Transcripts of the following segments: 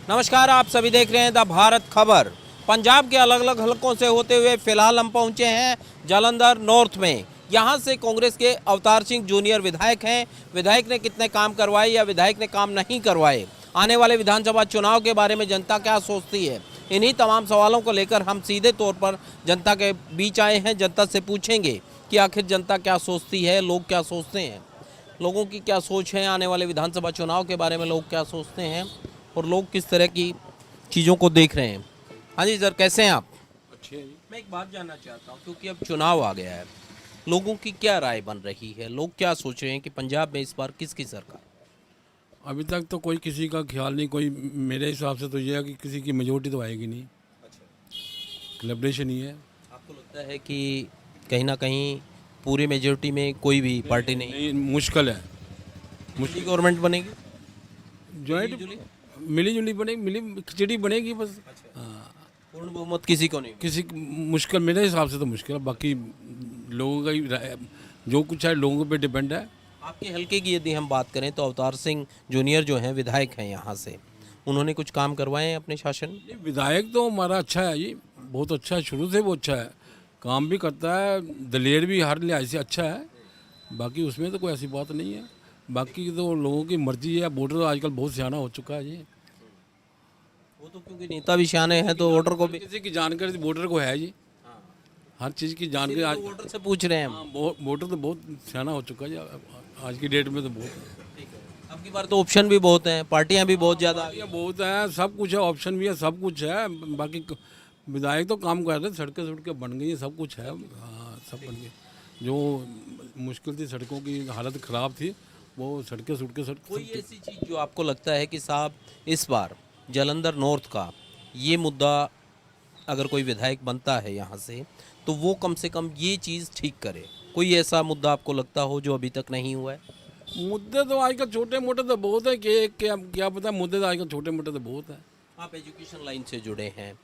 नमस्कार, आप सभी देख रहे हैं द भारत खबर। पंजाब के अलग अलग हलकों से होते हुए फिलहाल हम पहुंचे हैं जालंधर नॉर्थ में। यहां से कांग्रेस के अवतार सिंह जूनियर विधायक हैं। विधायक ने कितने काम करवाए या विधायक ने काम नहीं करवाए, आने वाले विधानसभा चुनाव के बारे में जनता क्या सोचती है, इन्हीं तमाम सवालों को लेकर हम सीधे तौर पर जनता के बीच आए हैं। जनता से पूछेंगे कि आखिर जनता क्या सोचती है, लोग क्या सोचते हैं, लोगों की क्या सोच है, आने वाले विधानसभा चुनाव के बारे में लोग क्या सोचते हैं और लोग किस तरह की चीज़ों को देख रहे हैं। हाँ जी सर, कैसे हैं आप? अच्छे हैं जी। मैं एक बात जानना चाहता हूँ, क्योंकि अब चुनाव आ गया है, लोगों की क्या राय बन रही है, लोग क्या सोच रहे हैं कि पंजाब में इस बार किसकी सरकार? अभी तक तो कोई किसी का ख्याल नहीं, कोई मेरे हिसाब से तो ये है कि किसी की मेजोरिटी तो आएगी नहीं। कोलैबोरेशन ही है। आपको लगता है कि कहीं ना कहीं पूरी मेजोरिटी में कोई भी पार्टी नहीं, मुश्किल है। मुस्लिम गवर्नमेंट बनेगी, जॉइंट मिली जुली बनेगी, मिली खिचड़ी बनेगी बस। हाँ, पूर्ण बहुमत किसी को नहीं। किसी मुश्किल, मेरे हिसाब से तो मुश्किल है। बाकी लोगों का ही जो कुछ है लोगों पे डिपेंड है। आपके हल्के की यदि हम बात करें तो अवतार सिंह जूनियर जो हैं विधायक हैं यहाँ से, उन्होंने कुछ काम करवाए हैं अपने शासन में? ये विधायक तो हमारा अच्छा है जी, बहुत अच्छा है, शुरू से वो अच्छा है, काम भी करता है, दलेर भी हर लिहाज से अच्छा है। बाकी उसमें तो कोई ऐसी बात नहीं है। बाकी तो लोगों की मर्जी है। वोटर तो आजकल बहुत सियाना हो चुका है जी। वो तो क्योंकि नेता भी सियाने हैं तो वोटर को भी, किसी की जानकारी वोटर को है जी, हर चीज़ की जानकारी आज वोटर से पूछ रहे हैं हम। वोटर तो बहुत सियाना हो चुका है जी आज की डेट में तो बहुत। अब की बार तो ऑप्शन भी बहुत हैं, पार्टियां भी बहुत ज़्यादा। ये बहुत है, सब कुछ है, ऑप्शन भी है, सब कुछ है। बाकी विधायक तो काम कर रहे हैं, सड़कें बन गई हैं, सब कुछ है। हाँ, सब बन गई। जो मुश्किल थी, सड़कों की हालत ख़राब थी, वो सड़कें कोई ऐसी चीज़ जो आपको लगता है कि साहब इस बार जालंधर नॉर्थ का ये मुद्दा अगर कोई विधायक बनता है यहाँ से तो वो कम से कम ये चीज़ ठीक करे, कोई ऐसा मुद्दा आपको लगता हो जो अभी तक नहीं हुआ है? मुद्दे तो आजकल छोटे मोटे तो बहुत है कि क्या पता, मुद्दे तो आजकल छोटे मोटे तो बहुत है। आप एजुकेशन लाइन से जुड़े हैं,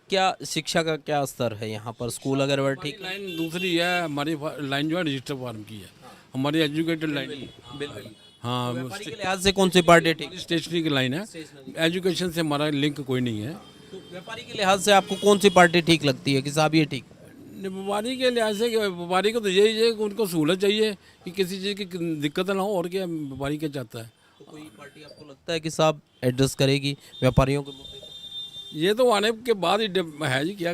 क्या शिक्षा का क्या स्तर है यहाँ पर? स्कूल अगर वह ठीक लाइन दूसरी है, हमारी लाइन जो है रजिस्टर फार्म की है, हमारी एजुकेटेड लाइन। हाँ, व्यापारी के लिहाज से कौन सी पार्टी ठीक? स्टेशनरी की लाइन है, एजुकेशन से हमारा लिंक कोई नहीं है। तो व्यापारी के लिहाज से आपको कौन सी पार्टी ठीक लगती है कि साहब ये ठीक? व्यापारी के लिहाज से व्यापारी को तो यही है कि उनको सहूलत चाहिए कि किसी चीज़ की दिक्कत ना हो, और क्या व्यापारी क्या चाहता है। तो कोई पार्टी आपको लगता है कि साहब एड्रेस करेगी व्यापारियों के मुद्दे को? ये तो आने के बाद ही है जी। क्या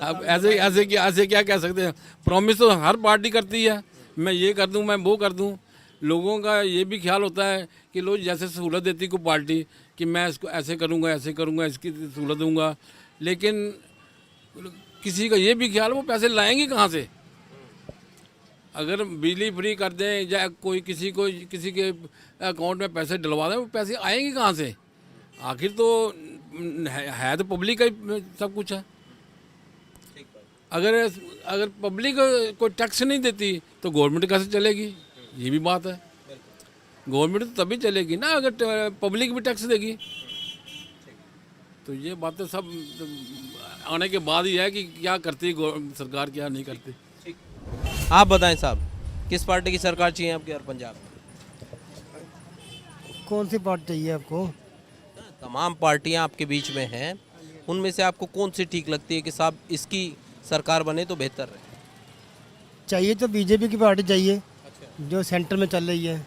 अब ऐसे क्या कह सकते हैं। प्रॉमिस तो हर पार्टी करती है, मैं ये कर दूं, मैं वो कर दूं। लोगों का ये भी ख्याल होता है कि लोग जैसे सहूलत देती कोई पार्टी कि मैं इसको ऐसे करूंगा, इसकी सहूलत दूंगा, लेकिन किसी का ये भी ख्याल वो पैसे लाएंगे कहाँ से। अगर बिजली फ्री कर दें या कोई किसी के अकाउंट में पैसे डलवा दें, वो पैसे आएंगे कहाँ से? आखिर तो है तो पब्लिक का ही सब कुछ है। अगर पब्लिक कोई टैक्स नहीं देती तो गवर्नमेंट कैसे चलेगी? ये भी बात है। गवर्नमेंट तो तभी चलेगी ना अगर पब्लिक भी टैक्स देगी। तो ये बातें सब आने के बाद ही है कि क्या करती है सरकार, क्या नहीं करती। आप बताएं साहब, किस पार्टी की सरकार चाहिए आपके और पंजाब में? कौन सी पार्टी चाहिए आपको? तमाम पार्टियां आपके बीच में हैं, उनमें से आपको कौन सी ठीक लगती है कि साहब इसकी सरकार बने तो बेहतर रहे? चाहिए तो बीजेपी की पार्टी चाहिए, जो सेंटर में चल रही है।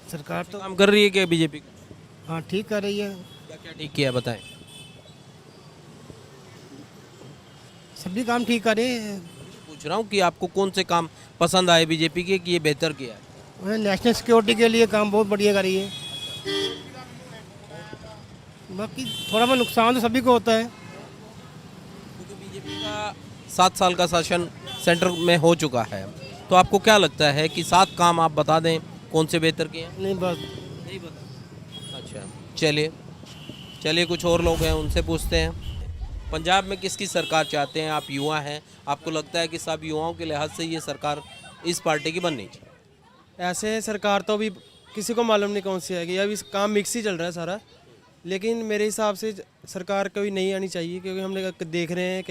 सरकार तो काम कर रही है क्या बीजेपी? हाँ ठीक कर रही है। क्या क्या ठीक किया है बताएं। सभी काम ठीक करे। पूछ रहा हूँ कि आपको कौन से काम पसंद आए बीजेपी के कि ये बेहतर किया है? उन्हें नेशनल सिक्योरिटी के लिए काम बहुत बढ़िया करी है। बाकी थोड़ा बहुत नुकसान तो सभी को होता है। क्योंकि बीजेपी का 7 साल का शासन सेंटर में हो चुका है, तो आपको क्या लगता है कि 7 काम आप बता दें कौन से बेहतर किए हैं? नहीं बस नहीं बता। अच्छा, चलिए कुछ और लोग हैं, उनसे पूछते हैं। पंजाब में किसकी सरकार चाहते हैं? आप युवा हैं, आपको लगता है कि सब युवाओं के लिहाज से ये सरकार इस पार्टी की बननी चाहिए? ऐसे सरकार तो अभी किसी को मालूम नहीं कौन सी आएगी, अभी काम मिक्स ही चल रहा है सारा। लेकिन मेरे हिसाब से सरकार कोई नहीं आनी चाहिए, क्योंकि हमने देख रहे हैं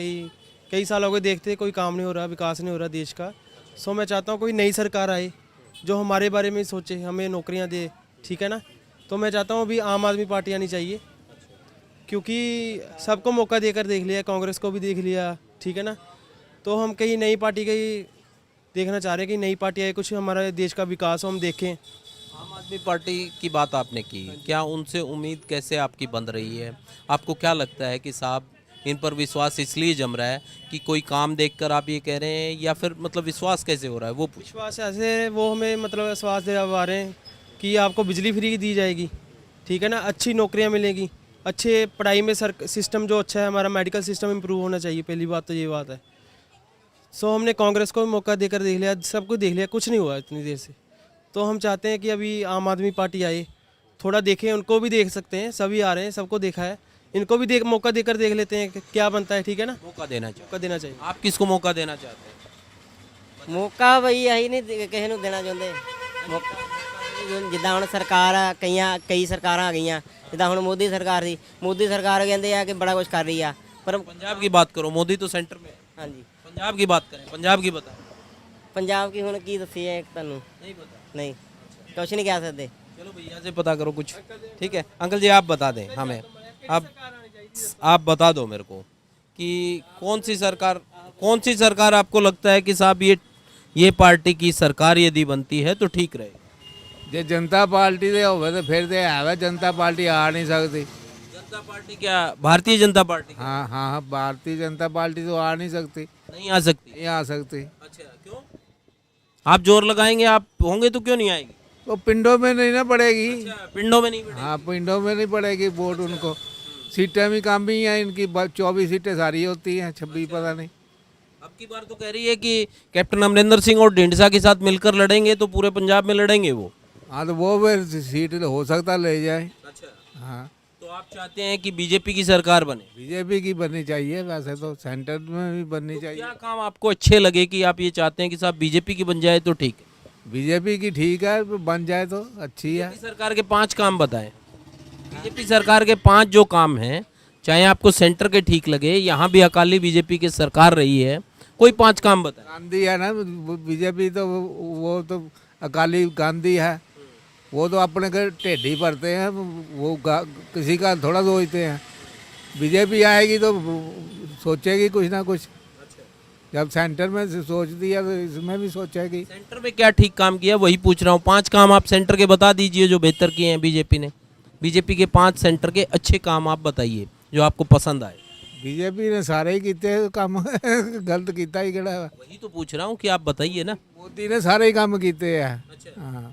कई साल हो गए देखते कोई काम नहीं हो रहा, विकास नहीं हो रहा देश का। सो मैं चाहता हूँ कोई नई सरकार आए जो हमारे बारे में सोचे, हमें नौकरियां दे, ठीक है ना। तो मैं चाहता हूँ अभी आम आदमी पार्टी आनी चाहिए, क्योंकि सबको मौका देकर देख लिया, कांग्रेस को भी देख लिया, ठीक है ना। तो हम कहीं नई पार्टी का ही देखना चाह रहे हैं कि नई पार्टी आए, कुछ हमारे देश का विकास हो, हम देखें। आम आदमी पार्टी की बात आपने की, क्या उनसे उम्मीद कैसे आपकी बन रही है? आपको क्या लगता है कि साहब इन पर विश्वास इसलिए जम रहा है कि कोई काम देखकर आप ये कह रहे हैं, या फिर मतलब विश्वास कैसे हो रहा है वो पूछ। विश्वास ऐसे वो हमें मतलब विश्वास दिला रहे हैं कि आपको बिजली फ्री दी जाएगी, ठीक है ना, अच्छी नौकरियां मिलेगी, अच्छे पढ़ाई में सिस्टम जो अच्छा है हमारा, मेडिकल सिस्टम इम्प्रूव होना चाहिए, पहली बात तो ये बात है। सो हमने कांग्रेस को भी मौका देकर देख लिया, सबको देख लिया, कुछ नहीं हुआ इतनी देर से। तो हम चाहते हैं कि अभी आम आदमी पार्टी आए, थोड़ा देखें, उनको भी देख सकते हैं, सभी आ रहे हैं, सबको देखा है, इनको भी मौका देकर देख लेते हैं कि क्या बनता है, ठीक है ना। मौका देना चाहिए। मौका देना चाहिए। आप किसको मौका देना चाहते हैं? ਮੌਕਾ ਬਈ ਅਸੀਂ ਨਹੀਂ ਕਿਸੇ ਨੂੰ ਦੇਣਾ ਚਾਹੁੰਦੇ ਜਿੱਦਾਂ ਹੁਣ ਸਰਕਾਰ ਆ, ਕਈ ਸਰਕਾਰਾਂ ਆ ਗਈਆਂ, ਜਿੱਦਾਂ ਹੁਣ ਮੋਦੀ ਸਰਕਾਰ ਸੀ, ਮੋਦੀ ਸਰਕਾਰ ਕਹਿੰਦੇ ਆ ਕਿ ਬੜਾ ਕੁਝ ਕਰ ਰਹੀ ਆ, ਪਰ पंजाब की बात करो, मोदी तो सेंटर में है। ਹਾਂਜੀ पंजाब की बात करें, पंजाब की बताओ। ਪੰਜਾਬ ਕੀ ਹੁਣ ਕੀ ਦੱਸੀ ਹੈ ਤੁਹਾਨੂੰ, नहीं पता। ਨਹੀਂ ਕੁਛ ਨਹੀਂ ਕਹਿ ਸਕਦੇ। चलो भैया से पता करो कुछ, ठीक है। अंकल जी आप बता दें हमें, आप बता दो मेरे को कि कौन सी सरकार आपको लगता है कि साहब ये पार्टी की सरकार यदि बनती है तो ठीक रहे। ਜੇ ਜਨਤਾ ਪਾਰਟੀ ਦੇ ਹੋਵੇ ਤਾਂ ਫਿਰ ਤੇ ਹੈ ਜਨਤਾ ਪਾਰਟੀ ਆ ਨਹੀਂ ਸਕਦੀ। जनता पार्टी क्या भारतीय जनता पार्टी हाँ हाँ भारतीय जनता पार्टी तो आ नहीं सकती, नहीं आ सकती? नहीं आ सकती। अच्छा, क्यों? आप जोर लगाएंगे, आप होंगे तो क्यों नहीं आएगी? वो पिंडों में नहीं ना पड़ेगी। अच्छा, पिंडों में नहीं बैठेगी। हाँ पिंडों में नहीं पड़ेगी वोट उनको, सीटें भी कम ही हैं इनकी, 24 सीटें सारी होती हैं, 26 पता नहीं। अब की बार तो कह रही है कि कैप्टन अमरिंदर सिंह और ढींडसा के साथ मिलकर लड़ेंगे, तो पूरे पंजाब में लड़ेंगे वो। हाँ तो वो फिर सीट हो सकता ले जाए। अच्छा, हाँ तो आप चाहते हैं कि बीजेपी की सरकार बने? बीजेपी की बननी चाहिए, वैसे तो सेंटर में भी बननी चाहिए। क्या काम आपको अच्छे लगे कि आप ये चाहते हैं कि साहब बीजेपी की बन जाए तो ठीक है? बीजेपी की ठीक है, बन जाए तो अच्छी है। बीजेपी सरकार के 5 काम बताएं। बीजेपी सरकार के 5 जो काम हैं, चाहे आपको सेंटर के ठीक लगे, यहाँ भी अकाली बीजेपी की सरकार रही है, कोई 5 काम बताएं। गांधी है ना, बीजेपी तो वो तो अकाली गांधी है, वो तो अपने घर टेढ़ी भरते हैं, वो किसी का थोड़ा सोचते हैं। बीजेपी आएगी तो सोचेगी कुछ ना कुछ, जब सेंटर में सोच दिया तो इसमें भी सोचेगी। सेंटर में क्या ठीक काम किया वही पूछ रहा हूँ। 5 काम आप सेंटर के बता दीजिए जो बेहतर किए हैं बीजेपी ने। बीजेपी के 5 सेंटर के अच्छे काम आप बताइए जो आपको पसंद आए। बीजेपी ने सारे ही किते काम गलत किया ही केड़ा। वही तो पूछ रहा हूँ कि आप बताइए ना। मोदी ने सारे ही काम किए हैं। हाँ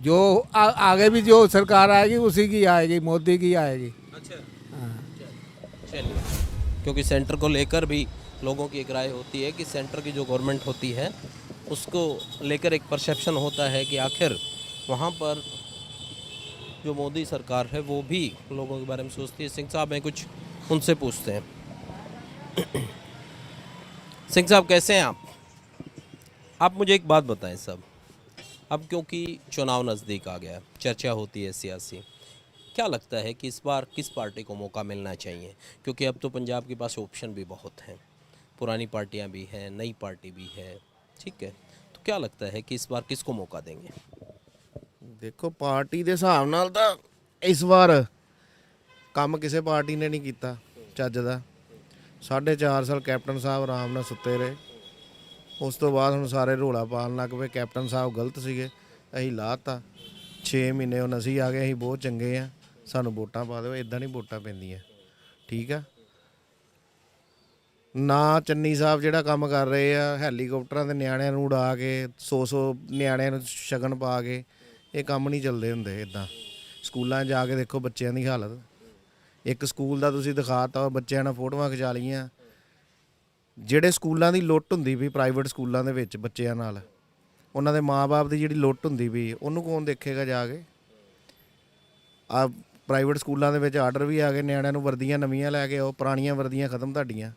जो आगे भी जो सरकार आएगी उसी की आएगी, मोदी की आएगी। अच्छा, हाँ चलिए, क्योंकि सेंटर को लेकर भी लोगों की एक राय होती है कि सेंटर की जो गवर्नमेंट होती है उसको लेकर एक परसेप्शन होता है कि आखिर वहाँ पर जो मोदी सरकार है वो भी लोगों के बारे में सोचती है। सिंह साहब हैं, कुछ उनसे पूछते हैं। सिंह साहब कैसे हैं आप मुझे एक बात बताएं साहब, अब क्योंकि चुनाव नज़दीक आ गया है, चर्चा होती है सियासी, क्या लगता है कि इस बार किस पार्टी को मौका मिलना चाहिए? क्योंकि अब तो पंजाब के पास ऑप्शन भी बहुत हैं, पुरानी पार्टियां भी हैं, नई पार्टी भी है, ठीक है, तो क्या लगता है कि इस बार किसको मौका देंगे? ਦੇਖੋ ਪਾਰਟੀ ਦੇ ਹਿਸਾਬ ਨਾਲ ਤਾਂ ਇਸ ਵਾਰ ਕੰਮ ਕਿਸੇ ਪਾਰਟੀ ਨੇ ਨਹੀਂ ਕੀਤਾ ਚੱਜ ਦਾ। 4.5 ਸਾਲ ਕੈਪਟਨ ਸਾਹਿਬ ਆਰਾਮ ਨਾਲ ਸੁੱਤੇ ਰਹੇ, ਉਸ ਤੋਂ ਬਾਅਦ ਹੁਣ ਸਾਰੇ ਰੋਲਾ ਪਾਉਣ ਲੱਗ ਪਏ ਕੈਪਟਨ ਸਾਹਿਬ ਗਲਤ ਸੀਗੇ, ਅਸੀਂ ਲਾਤਾ। 6 ਮਹੀਨੇ ਹੁਣ ਅਸੀਂ ਆ ਗਏ, ਅਸੀਂ ਬਹੁਤ ਚੰਗੇ ਆ, ਸਾਨੂੰ ਵੋਟਾਂ ਪਾ ਦਿਓ। ਇਦਾਂ ਨਹੀਂ ਵੋਟਾਂ ਪੈਂਦੀਆਂ, ਠੀਕ ਆ ਨਾ। ਚੰਨੀ ਸਾਹਿਬ ਜਿਹੜਾ ਕੰਮ ਕਰ ਰਹੇ ਆ, ਹੈਲੀਕਾਪਟਰਾਂ ਦੇ ਨਿਆਣਿਆਂ ਨੂੰ ਉਡਾ ਕੇ 100 ਨਿਆਣਿਆਂ ਨੂੰ ਸ਼ਗਨ ਪਾ ਕੇ, ਇਹ ਕੰਮ ਨਹੀਂ ਚੱਲਦੇ ਹੁੰਦੇ ਇੱਦਾਂ। ਸਕੂਲਾਂ 'ਚ ਜਾ ਕੇ ਦੇਖੋ ਬੱਚਿਆਂ ਦੀ ਹਾਲਤ। ਇੱਕ ਸਕੂਲ ਦਾ ਤੁਸੀਂ ਦਿਖਾਤਾ, ਬੱਚਿਆਂ ਨਾਲ ਫੋਟੋਆਂ ਖਿਚਾ ਲਈਆਂ। ਜਿਹੜੇ ਸਕੂਲਾਂ ਦੀ ਲੁੱਟ ਹੁੰਦੀ ਵੀ ਪ੍ਰਾਈਵੇਟ ਸਕੂਲਾਂ ਦੇ ਵਿੱਚ ਬੱਚਿਆਂ ਨਾਲ, ਉਹਨਾਂ ਦੇ ਮਾਂ-ਬਾਪ ਦੀ ਜਿਹੜੀ ਲੁੱਟ ਹੁੰਦੀ ਵੀ, ਉਹਨੂੰ ਕੌਣ ਦੇਖੇਗਾ ਜਾ ਕੇ? ਆ ਪ੍ਰਾਈਵੇਟ ਸਕੂਲਾਂ ਦੇ ਵਿੱਚ ਆਰਡਰ ਵੀ ਆ ਗਏ, ਨਿਆਣਿਆਂ ਨੂੰ ਵਰਦੀਆਂ ਨਵੀਆਂ ਲੈ ਕੇ ਆਓ, ਪੁਰਾਣੀਆਂ ਵਰਦੀਆਂ ਖਤਮ ਤੁਹਾਡੀਆਂ।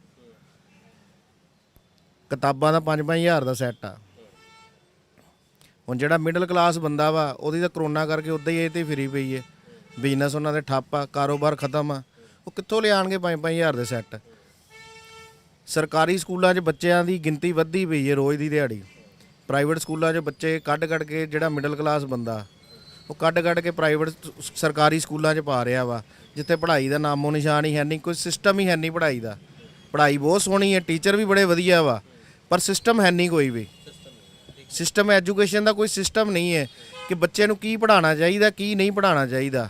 ਕਿਤਾਬਾਂ ਦਾ 5-5 ਹਜ਼ਾਰ ਦਾ ਸੈੱਟ ਆ। ਹੁਣ ਜਿਹੜਾ ਮਿਡਲ ਕਲਾਸ ਬੰਦਾ ਵਾ, ਉਹਦੀ ਤਾਂ ਕਰੋਨਾ ਕਰਕੇ ਉੱਦਾਂ ਹੀ ਇਹ ਤੇ ਫਿਰੀ ਪਈ ਹੈ, ਬਿਜ਼ਨਸ ਉਹਨਾਂ ਦੇ ਠੱਪ ਆ, ਕਾਰੋਬਾਰ ਖਤਮ ਆ, ਉਹ ਕਿੱਥੋਂ ਲਿਆਣਗੇ 5-5 ਹਜ਼ਾਰ ਦੇ ਸੈੱਟ? ਸਰਕਾਰੀ ਸਕੂਲਾਂ 'ਚ ਬੱਚਿਆਂ ਦੀ ਗਿਣਤੀ ਵੱਧਦੀ ਪਈ ਹੈ ਰੋਜ਼ ਦੀ ਦਿਹਾੜੀ। ਪ੍ਰਾਈਵੇਟ ਸਕੂਲਾਂ 'ਚ ਬੱਚੇ ਕੱਢ ਕੇ ਜਿਹੜਾ ਮਿਡਲ ਕਲਾਸ ਬੰਦਾ ਉਹ ਕੱਢ ਕੇ ਪ੍ਰਾਈਵੇਟ ਸਰਕਾਰੀ ਸਕੂਲਾਂ 'ਚ ਪਾ ਰਿਹਾ ਵਾ, ਜਿੱਥੇ ਪੜ੍ਹਾਈ ਦਾ ਨਾਮੋ ਨਿਸ਼ਾਨ ਹੀ ਹੈ ਨਹੀਂ, ਕੋਈ ਸਿਸਟਮ ਹੀ ਹੈ ਨਹੀਂ ਪੜ੍ਹਾਈ ਦਾ। ਪੜ੍ਹਾਈ ਬਹੁਤ ਸੋਹਣੀ ਹੈ, ਟੀਚਰ ਵੀ ਬੜੇ ਵਧੀਆ ਵਾ, ਪਰ ਸਿਸਟਮ ਹੈ ਨਹੀਂ ਕੋਈ ਵੀ। ਸਿਸਟਮ ਐਜੂਕੇਸ਼ਨ ਦਾ ਕੋਈ ਸਿਸਟਮ ਨਹੀਂ ਹੈ ਕਿ ਬੱਚੇ ਨੂੰ ਕੀ ਪੜ੍ਹਾਉਣਾ ਚਾਹੀਦਾ ਕੀ ਨਹੀਂ ਪੜ੍ਹਾਉਣਾ ਚਾਹੀਦਾ।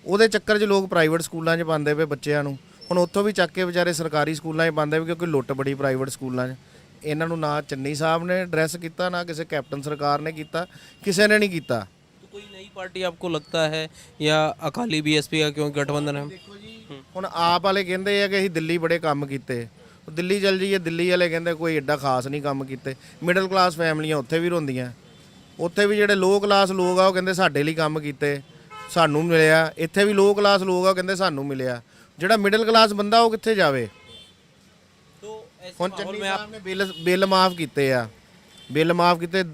ਉਹਦੇ ਚੱਕਰ 'ਚ ਲੋਕ ਪ੍ਰਾਈਵੇਟ ਸਕੂਲਾਂ 'ਚ ਪਾਉਂਦੇ ਪਏ ਬੱਚਿਆਂ ਨੂੰ, ਹੁਣ ਉੱਥੋਂ ਵੀ ਚੱਕ ਕੇ ਵਿਚਾਰੇ ਸਰਕਾਰੀ ਸਕੂਲਾਂ 'ਚ ਪਾਉਂਦੇ ਪਏ ਕਿਉਂਕਿ ਲੁੱਟ ਬੜੀ ਪ੍ਰਾਈਵੇਟ ਸਕੂਲਾਂ 'ਚ। ਇਹਨਾਂ ਨੂੰ ਨਾ ਚੰਨੀ ਸਾਹਿਬ ਨੇ ਐਡਰੈਸ ਕੀਤਾ, ਨਾ ਕਿਸੇ ਕੈਪਟਨ ਸਰਕਾਰ ਨੇ ਕੀਤਾ, ਕਿਸੇ ਨੇ ਨਹੀਂ ਕੀਤਾ। तो कोई नई पार्टी आपको लगता है या अकाली बीएसपी का क्यों गठबंधन है? ਹੁਣ ਆਪ ਵਾਲੇ ਕਹਿੰਦੇ ਆ ਕਿ ਅਸੀਂ ਦਿੱਲੀ ਬੜੇ ਕੰਮ ਕੀਤੇ, ਉਹ ਦਿੱਲੀ ਚੱਲ ਜਾਈਏ, ਦਿੱਲੀ ਵਾਲੇ ਕਹਿੰਦੇ ਕੋਈ ਐਡਾ ਖਾਸ ਨਹੀਂ ਕੰਮ ਕੀਤੇ। ਮਿਡਲ ਕਲਾਸ ਫੈਮਲੀਆਂ ਉੱਥੇ ਵੀ ਰੋਂਦੀਆਂ, ਉੱਥੇ ਵੀ ਜਿਹੜੇ ਲੋਅ ਕਲਾਸ ਲੋਕ ਆ ਉਹ ਕਹਿੰਦੇ ਸਾਡੇ ਲਈ ਕੰਮ ਕੀਤੇ, ਸਾਨੂੰ ਮਿਲਿਆ। ਇੱਥੇ ਵੀ ਲੋਅ ਕਲਾਸ ਲੋਕ ਆ ਉਹ ਕਹਿੰਦੇ ਸਾਨੂੰ ਮਿਲਿਆ। ਜਿਹੜਾ ਮਿਡਲ ਕਲਾਸ ਬੰਦਾ ਉਹ ਕਿੱਥੇ ਜਾਵੇ? तो ऐसे ਹੁਣ माहौल ਚੰਨੀ में आप ਸਾਹਿਬ ਨੇ ਬਿੱਲ ਮਾਫ ਕੀਤੇ ਆ, ਬਿੱਲ ਮਾਫ ਕੀਤੇ।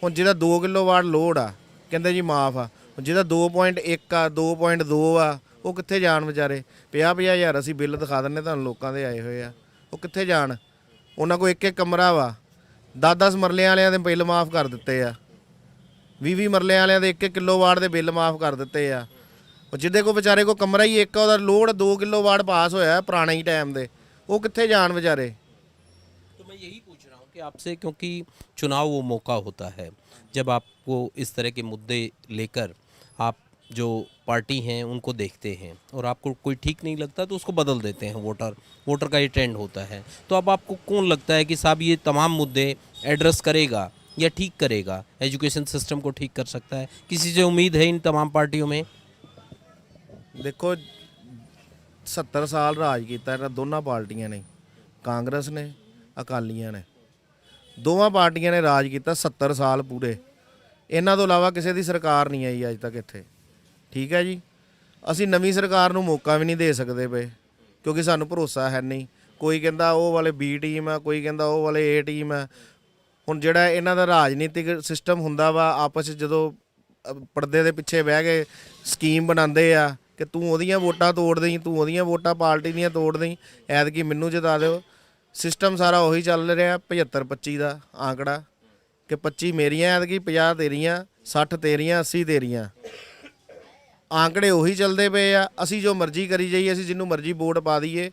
ਹੁਣ ਜਿਹਦਾ 2 ਕਿਲੋਵਾਟ ਲੋਡ ਆ ਕਹਿੰਦੇ ਜੀ ਮਾਫ ਆ, ਜਿਹਦਾ 2.1 ਆ 2.2 ਆ ਉਹ ਕਿੱਥੇ ਜਾਣ ਵਿਚਾਰੇ? 50-50 ਹਜ਼ਾਰ ਅਸੀਂ ਬਿੱਲ ਦਿਖਾ ਦਿੰਨੇ ਤੁਹਾਨੂੰ ਲੋਕਾਂ ਦੇ ਆਏ ਹੋਏ ਆ, ਉਹ ਕਿੱਥੇ ਜਾਣ? ਉਹਨਾਂ ਕੋਲ ਇੱਕ ਕਮਰਾ ਵਾ, 10-10 ਮਰਲਿਆਂ ਵਾਲਿਆਂ ਦੇ ਬਿੱਲ ਮਾਫ ਕਰ ਦਿੱਤੇ ਆ, 20-20 ਮਰਲਿਆਂ ਵਾਲਿਆਂ ਦੇ 1 ਕਿਲੋਵਾਟ ਦੇ ਬਿੱਲ ਮਾਫ ਕਰ ਦਿੱਤੇ ਆ। ਉਹ ਜਿਹਦੇ ਕੋਲ ਵਿਚਾਰੇ ਕੋਲ ਕਮਰਾ ਹੀ ਇੱਕ ਆ, ਉਹਦਾ ਲੋਡ 2 ਕਿਲੋਵਾਟ ਪਾਸ ਹੋਇਆ ਪੁਰਾਣੇ ਹੀ ਟਾਈਮ ਦੇ, ਉਹ ਕਿੱਥੇ ਜਾਣ ਵਿਚਾਰੇ? तो मैं यही पूछ रहा हूँ कि आपसे, क्योंकि चुनाव वो मौका होता है जब आपको इस तरह के मुद्दे लेकर आप जो पार्टी हैं उनको देखते हैं और आपको कोई ठीक नहीं लगता तो उसको बदल देते हैं। वोटर का ये ट्रेंड होता है। तो अब आपको कौन लगता है कि साहब ये तमाम मुद्दे एड्रेस करेगा या ठीक करेगा, एजुकेशन सिस्टम को ठीक कर सकता है? किसी से उम्मीद है इन तमाम पार्टियों में? ਦੇਖੋ 70 ਸਾਲ ਰਾਜ ਕੀਤਾ ਇਹਨਾਂ ਦੋਨਾਂ ਪਾਰਟੀਆਂ ਨੇ, ਕਾਂਗਰਸ ਨੇ ਅਕਾਲੀਆਂ ਨੇ, ਦੋਵਾਂ ਪਾਰਟੀਆਂ ਨੇ ਰਾਜ ਕੀਤਾ 70 ਸਾਲ ਪੂਰੇ। ਇਹਨਾਂ ਤੋਂ ਇਲਾਵਾ ਕਿਸੇ ਦੀ ਸਰਕਾਰ ਨਹੀਂ ਆਈ ਅੱਜ ਤੱਕ ਇੱਥੇ, ਠੀਕ ਹੈ ਜੀ। ਅਸੀਂ ਨਵੀਂ ਸਰਕਾਰ ਨੂੰ ਮੌਕਾ ਵੀ ਨਹੀਂ ਦੇ ਸਕਦੇ ਪਏ ਕਿਉਂਕਿ ਸਾਨੂੰ ਭਰੋਸਾ ਹੈ ਨਹੀਂ। ਕੋਈ ਕਹਿੰਦਾ ਉਹ ਵਾਲੇ ਬੀ ਟੀਮ ਆ, ਕੋਈ ਕਹਿੰਦਾ ਉਹ ਵਾਲੇ ਏ ਟੀਮ ਆ। ਹੁਣ ਜਿਹੜਾ ਇਹਨਾਂ ਦਾ ਰਾਜਨੀਤਿਕ ਸਿਸਟਮ ਹੁੰਦਾ ਵਾ, ਆਪਸ 'ਚ ਜਦੋਂ ਪਰਦੇ ਦੇ ਪਿੱਛੇ ਬਹਿ ਕੇ ਸਕੀਮ ਬਣਾਉਂਦੇ ਆ ਕਿ ਤੂੰ ਉਹਦੀਆਂ ਵੋਟਾਂ ਤੋੜ ਦੇਈਂ, ਤੂੰ ਉਹਦੀਆਂ ਵੋਟਾਂ ਪਾਰਟੀ ਦੀਆਂ ਤੋੜ ਦੇਈਂ, ਐਤਕੀ ਮੈਨੂੰ ਜਿਤਾ ਦਿਓ। ਸਿਸਟਮ ਸਾਰਾ ਉਹੀ ਚੱਲ ਰਿਹਾ 75-25 ਦਾ ਆંકੜਾ ਕਿ 25 ਮੇਰੀਆਂ ਐਤਕੀ, 50 ਤੇਰੀਆਂ, 60 ਤੇਰੀਆਂ, 80 ਤੇਰੀਆਂ। ਆંકੜੇ ਉਹੀ ਚੱਲਦੇ ਪਏ ਆ। ਅਸੀਂ ਜੋ ਮਰਜ਼ੀ ਕਰੀ ਜਾਈਏ, ਅਸੀਂ ਜਿਹਨੂੰ ਮਰਜ਼ੀ ਵੋਟ ਪਾ ਦਈਏ,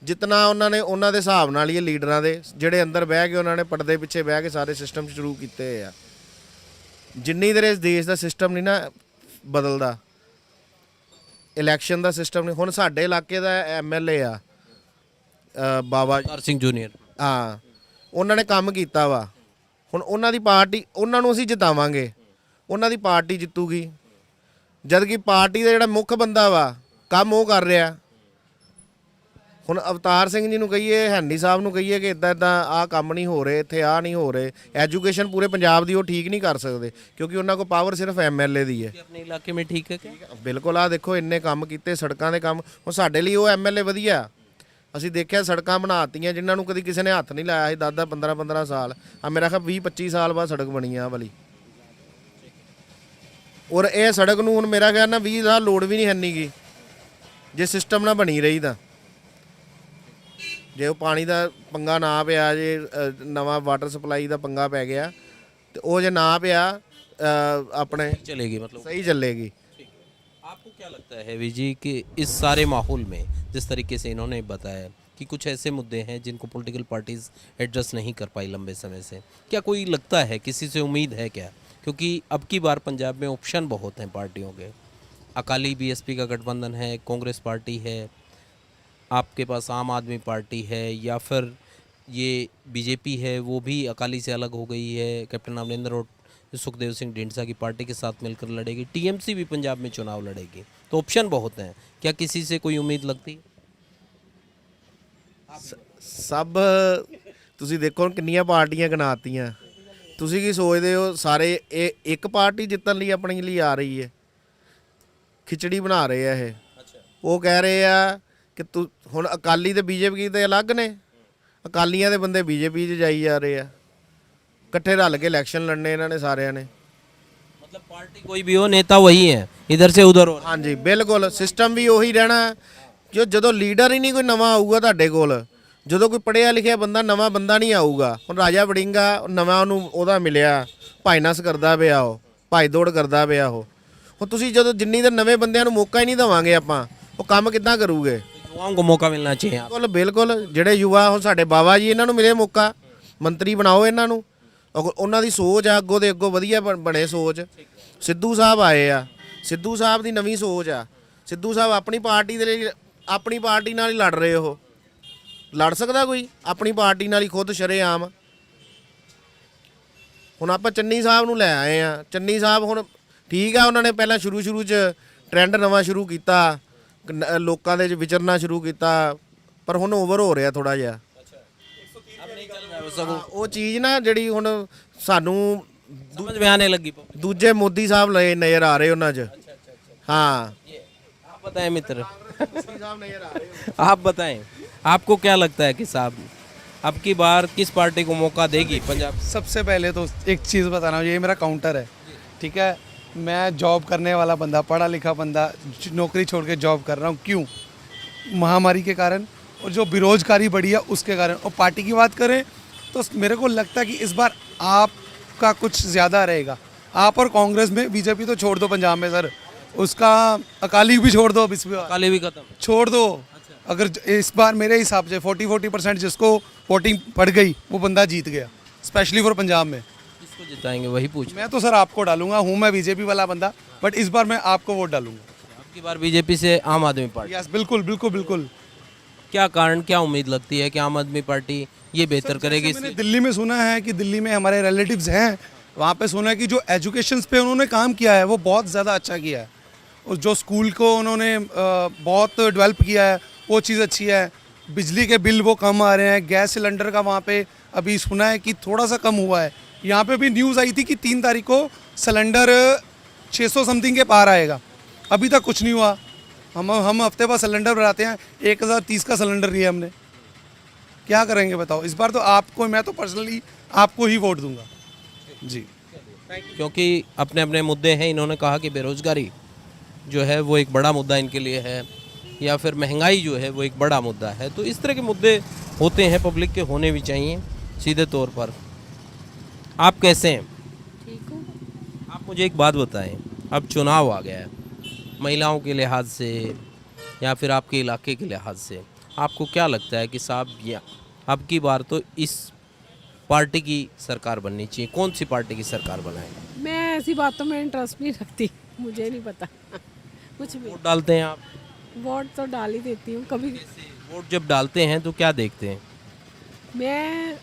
ਜਿਤਨਾ ਉਹਨਾਂ ਨੇ ਉਹਨਾਂ ਦੇ ਹਿਸਾਬ ਨਾਲ ਹੀ ਲੀਡਰਾਂ ਦੇ ਜਿਹੜੇ ਅੰਦਰ ਬਹਿ ਕੇ ਉਹਨਾਂ ਨੇ ਪਰਦੇ ਪਿੱਛੇ ਬਹਿ ਕੇ ਸਾਰੇ ਸਿਸਟਮ ਸ਼ੁਰੂ ਕੀਤੇ ਆ। ਜਿੰਨੀ ਦੇਰ ਇਸ ਦੇਸ਼ ਦਾ ਸਿਸਟਮ ਨਹੀਂ ਨਾ ਬਦਲਦਾ, ਇਲੈਕਸ਼ਨ ਦਾ ਸਿਸਟਮ ਨਹੀਂ। ਹੁਣ ਸਾਡੇ ਇਲਾਕੇ ਦਾ ਐਮਐਲਏ ਆ ਬਾਬਾ अवतार सिंह जूनियर, ਹਾਂ, ਉਹਨਾਂ ਨੇ ਕੰਮ ਕੀਤਾ ਵਾ। ਹੁਣ ਉਹਨਾਂ ਦੀ ਪਾਰਟੀ, ਉਹਨਾਂ ਨੂੰ ਅਸੀਂ ਜਿਤਾਵਾਂਗੇ, ਉਹਨਾਂ ਦੀ ਪਾਰਟੀ ਜਿੱਤੂਗੀ, ਜਦ ਕਿ ਪਾਰਟੀ ਦਾ ਜਿਹੜਾ ਮੁੱਖ ਬੰਦਾ ਵਾ ਕੰਮ ਉਹ ਕਰ ਰਿਹਾ। ਹੁਣ ਅਵਤਾਰ ਸਿੰਘ ਜੀ ਨੂੰ ਕਹੀਏ, ਹੈਨੀ ਸਾਹਿਬ ਨੂੰ ਕਹੀਏ ਕਿ ਇਦਾਂ ਆਹ ਕੰਮ ਨਹੀਂ ਹੋ ਰਹੇ ਇੱਥੇ, ਆਹ ਨਹੀਂ ਹੋ ਰਹੇ, ਐਜੂਕੇਸ਼ਨ ਪੂਰੇ ਪੰਜਾਬ ਦੀ ਉਹ ਠੀਕ ਨਹੀਂ ਕਰ ਸਕਦੇ ਕਿਉਂਕਿ ਉਹਨਾਂ ਕੋਲ ਪਾਵਰ ਸਿਰਫ ਐਮਐਲਏ ਦੀ ਹੈ। अपने इलाके में ठीक है क्या? ਬਿਲਕੁਲ, ਆਹ ਦੇਖੋ ਇੰਨੇ ਕੰਮ ਕੀਤੇ, ਸੜਕਾਂ ਦੇ ਕੰਮ। ਹੁਣ ਸਾਡੇ ਲਈ ਉਹ ਐਮਐਲਏ ਵਧੀਆ, ਅਸੀਂ ਦੇਖਿਆ ਸੜਕਾਂ ਬਣਾਤੀਆਂ ਜਿਨ੍ਹਾਂ ਨੂੰ ਕਦੀ ਕਿਸੇ ਨੇ ਹੱਥ ਨਹੀਂ ਲਾਇਆ ਸੀ 10-10 15-15 ਸਾਲ। ਆ ਮੇਰਾ ਖਿਆਲ 20-25 ਸਾਲ ਬਾਅਦ ਸੜਕ ਬਣੀ ਆ ਵਾਲੀ। ਔਰ ਇਹ ਸੜਕ ਨੂੰ ਹੁਣ ਮੇਰਾ ਖਿਆਲ ਨਾ 20 ਸਾਲ ਲੋੜ ਵੀ ਨਹੀਂ ਹੈਨੀਗੀ ਜੇ ਸਿਸਟਮ ਨਾ ਬਣੀ ਰਹੀ ਤਾਂ। ਜੇ ਉਹ ਪਾਣੀ ਦਾ ਪੰਗਾ ਨਾ ਪਿਆ, ਜੇ ਨਵਾਂ ਵਾਟਰ ਸਪਲਾਈ ਦਾ ਪੰਗਾ ਪੈ ਗਿਆ ਤੇ ਉਹ ਜੇ ਨਾ ਪਿਆ ਆਪਣੇ चलेगी मतलब? ਸਹੀ ਚੱਲੇਗੀ। आपको क्या लगता है विजी कि इस सारे माहौल में जिस तरीके से इन्होंने बताया कि कुछ ऐसे मुद्दे हैं जिनको पॉलिटिकल पार्टीज एड्रेस नहीं कर पाई लंबे समय से, क्या कोई लगता है, किसी से उम्मीद है क्या? क्योंकि अब की बार पंजाब में ऑप्शन बहुत हैं पार्टियों के। अकाली बीएसपी का गठबंधन है, कांग्रेस पार्टी है, आपके पास आम आदमी पार्टी है, या फिर ये बीजेपी है वो भी अकाली से अलग हो गई है, कैप्टन अमरिंदर और सुखदेव सिंह ढींडसा की पार्टी के साथ मिलकर लड़ेगी, टीएमसी भी पंजाब में चुनाव लड़ेगी। तो ऑप्शन बहुत हैं, क्या किसी से कोई उम्मीद लगती? ਸਭ ਤੁਸੀਂ ਦੇਖੋ ਕਿੰਨੀਆਂ ਪਾਰਟੀਆਂ ਗਣਾਤੀਆਂ। ਤੁਸੀਂ ਕੀ ਸੋਚਦੇ ਹੋ ਸਾਰੇ ਇਹ ਇੱਕ ਪਾਰਟੀ ਜਿੱਤਣ ਲਈ ਆਪਣੇ ਲਈ ਆ ਰਹੀ ਹੈ? ਖਿਚੜੀ ਬਣਾ ਰਹੇ ਆ ਇਹ। ਉਹ ਕਹਿ ਰਹੇ ਆ ਕਿ ਤੂੰ ਹੁਣ ਅਕਾਲੀ ਤੇ ਬੀਜੇਪੀ ਤੇ ਅਲੱਗ ਨੇ, ਅਕਾਲੀਆਂ ਦੇ ਬੰਦੇ ਬੀਜੇਪੀ 'ਚ ਜਾਈ ਜਾ ਰਹੇ ਆ, ਇਕੱਠੇ ਰਲ ਕੇ ਇਲੈਕਸ਼ਨ ਲੜਨੇ ਇਹਨਾਂ ਨੇ ਸਾਰਿਆਂ ਨੇ। मतलब पार्टी कोई भी हो, नेता वही है, इधर से उधर हो। ਹਾਂਜੀ ਬਿਲकुल, ਸਿਸਟਮ ਵੀ ਉਹੀ ਰਹਿਣਾ। ਜੋ ਜਦੋਂ ਲੀਡਰ ਹੀ ਨਹੀਂ ਕੋਈ ਨਵਾਂ ਆਊਗਾ ਤੁਹਾਡੇ ਕੋਲ, ਜਦੋਂ ਕੋਈ ਪੜ੍ਹਿਆ ਲਿਖਿਆ ਬੰਦਾ ਨਵਾਂ ਬੰਦਾ ਨਹੀਂ ਆਊਗਾ। ਹੁਣ ਰਾਜਾ ਵੜਿੰਗਾ ਨਵਾਂ ਉਹਨੂੰ ਉਹਦਾ ਮਿਲਿਆ, ਭਾਈਨਸ ਕਰਦਾ ਪਿਆ, ਉਹ ਭਾਈ ਦੌੜ ਕਰਦਾ ਪਿਆ ਉਹ। ਹੁਣ ਤੁਸੀਂ ਜਦੋਂ ਜਿੰਨੀ ਦੇਰ ਨਵੇਂ ਬੰਦਿਆਂ ਨੂੰ ਮੌਕਾ ਹੀ ਨਹੀਂ ਦੇਵਾਂਗੇ ਆਪਾਂ, ਉਹ ਕੰਮ ਕਿੱਦਾਂ ਕਰੂਗੇ? युवाओं को मौका मिलना चाहिए आप। ਬਿਲਕੁਲ ਬਿਲकुल, ਜਿਹੜੇ ਯੁਵਾ ਹੁਣ ਸਾਡੇ ਬਾਬਾ ਜੀ, ਇਹਨਾਂ ਨੂੰ ਮਿਲੇ ਮੌਕਾ, ਮੰਤਰੀ ਬਣਾਓ ਇਹਨਾਂ ਨੂੰ। ਉਹਨਾਂ ਦੀ ਸੋਚ ਆ ਅੱਗੋਂ ਦੇ ਅੱਗੋਂ ਵਧੀਆ ਬਣੇ ਸੋਚ। ਸਿੱਧੂ ਸਾਹਿਬ ਆਏ ਆ, ਸਿੱਧੂ ਸਾਹਿਬ ਦੀ ਨਵੀਂ ਸੋਚ ਆ। ਸਿੱਧੂ ਸਾਹਿਬ ਆਪਣੀ ਪਾਰਟੀ ਦੇ ਲਈ, ਆਪਣੀ ਪਾਰਟੀ ਨਾਲ ਹੀ ਲੜ ਰਹੇ। ਉਹ ਲੜ ਸਕਦਾ ਕੋਈ ਆਪਣੀ ਪਾਰਟੀ ਨਾਲ ਹੀ ਖੁਦ ਸ਼ਰੇਆਮ? ਹੁਣ ਆਪਾਂ ਚੰਨੀ ਸਾਹਿਬ ਨੂੰ ਲੈ ਆਏ ਆ। ਚੰਨੀ ਸਾਹਿਬ ਹੁਣ ਠੀਕ ਆ, ਉਹਨਾਂ ਨੇ ਪਹਿਲਾਂ ਸ਼ੁਰੂ 'ਚ ਟ੍ਰੈਂਡ ਨਵਾਂ ਸ਼ੁਰੂ ਕੀਤਾ, ਲੋਕਾਂ ਦੇ 'ਚ ਵਿਚਰਨਾ ਸ਼ੁਰੂ ਕੀਤਾ, ਪਰ ਹੁਣ ਓਵਰ ਹੋ ਰਿਹਾ ਥੋੜਾ ਜਿਹਾ। ਉਹ ਚੀਜ਼ ਨਾ ਜਿਹੜੀ ਹੁਣ ਸਾਨੂੰ समझ में आने लगी। ਦੂਜੇ ਮੋਦੀ ਸਾਹਿਬ ਲਏ ਨਜ਼ਰ ਆ ਰਹੇ ਉਹਨਾਂ 'ਚ। ਹਾਂ आप बताएं मित्र, आप बताएं, आपको क्या लगता है कि साहब अब की बार किस पार्टी को मौका देगी पंजाब? सबसे पहले तो एक चीज़ बताना, ये मेरा काउंटर है, ठीक है। मैं जॉब करने वाला बंदा, पढ़ा लिखा बंदा, नौकरी छोड़ के जॉब कर रहा हूँ। क्यों? महामारी के कारण और जो बेरोजगारी बढ़ी है उसके कारण। और पार्टी की बात करें तो मेरे को लगता है कि इस बार आपका कुछ ज़्यादा रहेगा। आप और कांग्रेस में, बीजेपी तो छोड़ दो पंजाब में सर, उसका अकाली भी छोड़ दो, अब इस बार काली भी खत्म। छोड़ दो। अगर इस बार मेरे हिसाब से 40% जिसको वोटिंग पड़ गई वो बंदा जीत गया, स्पेशली फॉर पंजाब में। किसको जिताएंगे वही पूछ। मैं तो सर आपको डालूंगा, हूँ मैं बीजेपी वाला बंदा, बट इस बार मैं आपको वोट डालूंगा। अब की बार बीजेपी से आम आदमी पार्टी। यस, बिल्कुल बिल्कुल बिल्कुल। क्या कारण, क्या उम्मीद लगती है कि आम आदमी पार्टी ये बेहतर करेगी? मैंने दिल्ली में सुना है कि दिल्ली में हमारे रिलेटिव्स हैं, वहाँ पे सुना है कि जो एजुकेशन पे उन्होंने काम किया है वो बहुत ज़्यादा अच्छा किया है। और जो स्कूल को उन्होंने बहुत डेवलप किया है वो चीज़ अच्छी है। बिजली के बिल वो कम आ रहे हैं। गैस सिलेंडर का वहाँ पे अभी सुना है कि थोड़ा सा कम हुआ है। यहाँ पे भी न्यूज़ आई थी कि 3 तारीख को सिलेंडर 600 समथिंग के पार आएगा, अभी तक कुछ नहीं हुआ। हम हफ्ते बाद सिलेंडर भराते हैं, 1030 का सिलेंडर लिया हमने, क्या करेंगे बताओ? इस बार तो आपको, मैं तो पर्सनली आपको ही वोट दूंगा जी, क्योंकि अपने अपने मुद्दे हैं। इन्होंने कहा कि बेरोजगारी जो है वो एक बड़ा मुद्दा इनके लिए है, या फिर महंगाई जो है वो एक बड़ा मुद्दा है। तो इस तरह के मुद्दे होते हैं, पब्लिक के होने भी चाहिए सीधे तौर पर। आप कैसे हैं? ठीक हूँ। आप मुझे एक बात बताएं, अब चुनाव आ गया है, महिलाओं के लिहाज से या फिर आपके इलाके के लिहाज से आपको क्या लगता है कि साहब या अब की बार तो इस पार्टी की सरकार बननी चाहिए? कौन सी पार्टी की सरकार बनाए? मैं ऐसी बातों में इंटरेस्ट नहीं रखती, मुझे नहीं पता कुछ भी। वोट डालते हैं आप? वोट तो डाल ही देती हूँ कभी। वोट जब डालते हैं तो क्या देखते हैं? मैं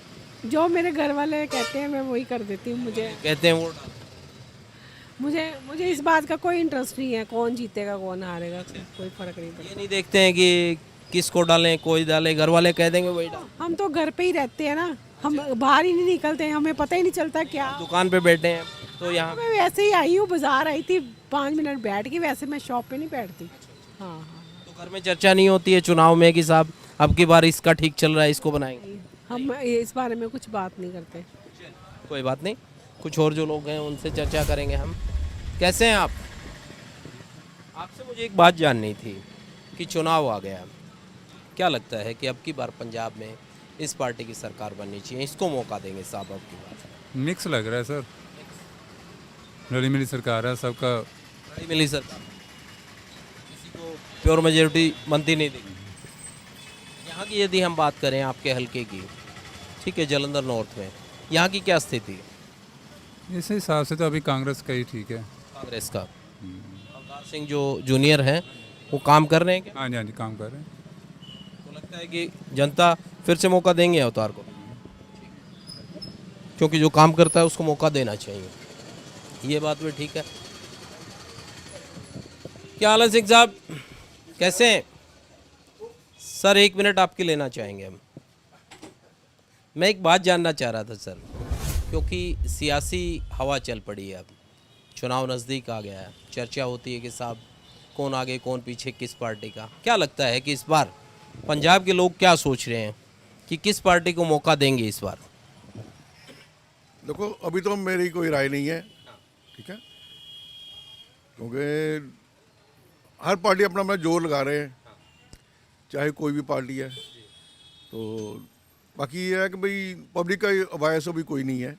जो मेरे घर वाले कहते हैं मैं वही कर देती हूँ। कहते हैं वोट मुझे इस बात का कोई इंटरेस्ट नहीं है, कौन जीतेगा कौन हारेगा कोई फर्क नहीं ये पड़ता। नहीं देखते हैं कि किसको डालें, कोई डाले, घर वाले कह देंगे वही डाल। हम तो घर पे ही रहते हैं ना, हम बाहर ही नहीं निकलते हैं, हमें पता ही नहीं चलता क्या। दुकान पे बैठे हैं तो यहाँ मैं वैसे ही आई हूँ, बाजार आई थी 5 मिनट बैठ के, वैसे मैं शॉप पे नहीं बैठती। हाँ हाँ, तो घर में चर्चा नहीं होती है चुनाव में कि साहब अब की बार इसका ठीक चल रहा है, इसको बनाएंगे? हम इस बारे में कुछ बात नहीं करते। कोई बात नहीं, कुछ और जो लोग हैं उनसे चर्चा करेंगे हम। कैसे हैं आप? आपसे मुझे एक बात जाननी थी कि चुनाव आ गया, क्या लगता है कि अब की बार पंजाब में इस पार्टी की सरकार बननी चाहिए, इसको मौका देंगे साहब अब की बार? मिक्स लग रहा है सर, रली मिली सरकार है सबका। बड़ी मिली सरकार, किसी को प्योर मेजोरिटी बनती नहीं देगी। यहाँ की यदि हम बात करें आपके हलके की, ठीक है, जालंधर नॉर्थ में यहाँ की क्या स्थिति है? इस हिसाब से तो अभी कांग्रेस का ही ठीक है। कांग्रेस का अवतार सिंह जो जूनियर हैं वो काम कर रहे हैं क्या? हाँ जी, हाँ जी, काम कर रहे हैं। तो लगता है कि जनता फिर से मौका देंगे अवतार को, क्योंकि जो काम करता है उसको मौका देना चाहिए। ये बात भी ठीक है। क्या हाल है सिंह साहब, कैसे हैं? सर 1 मिनट आपके लेना चाहेंगे हम। मैं एक बात जानना चाह रहा था सर, क्योंकि सियासी हवा चल पड़ी है, अब चुनाव नज़दीक आ गया है, चर्चा होती है कि साहब कौन आगे कौन पीछे किस पार्टी का। क्या लगता है कि इस बार पंजाब के लोग क्या सोच रहे हैं कि किस पार्टी को मौका देंगे इस बार? देखो अभी तो मेरी कोई राय नहीं है, ठीक है, क्योंकि हर पार्टी अपना अपना जोर लगा रहे हैं, चाहे कोई भी पार्टी है। तो बाकी ये है कि भाई पब्लिक का वॉइस अभी कोई नहीं है,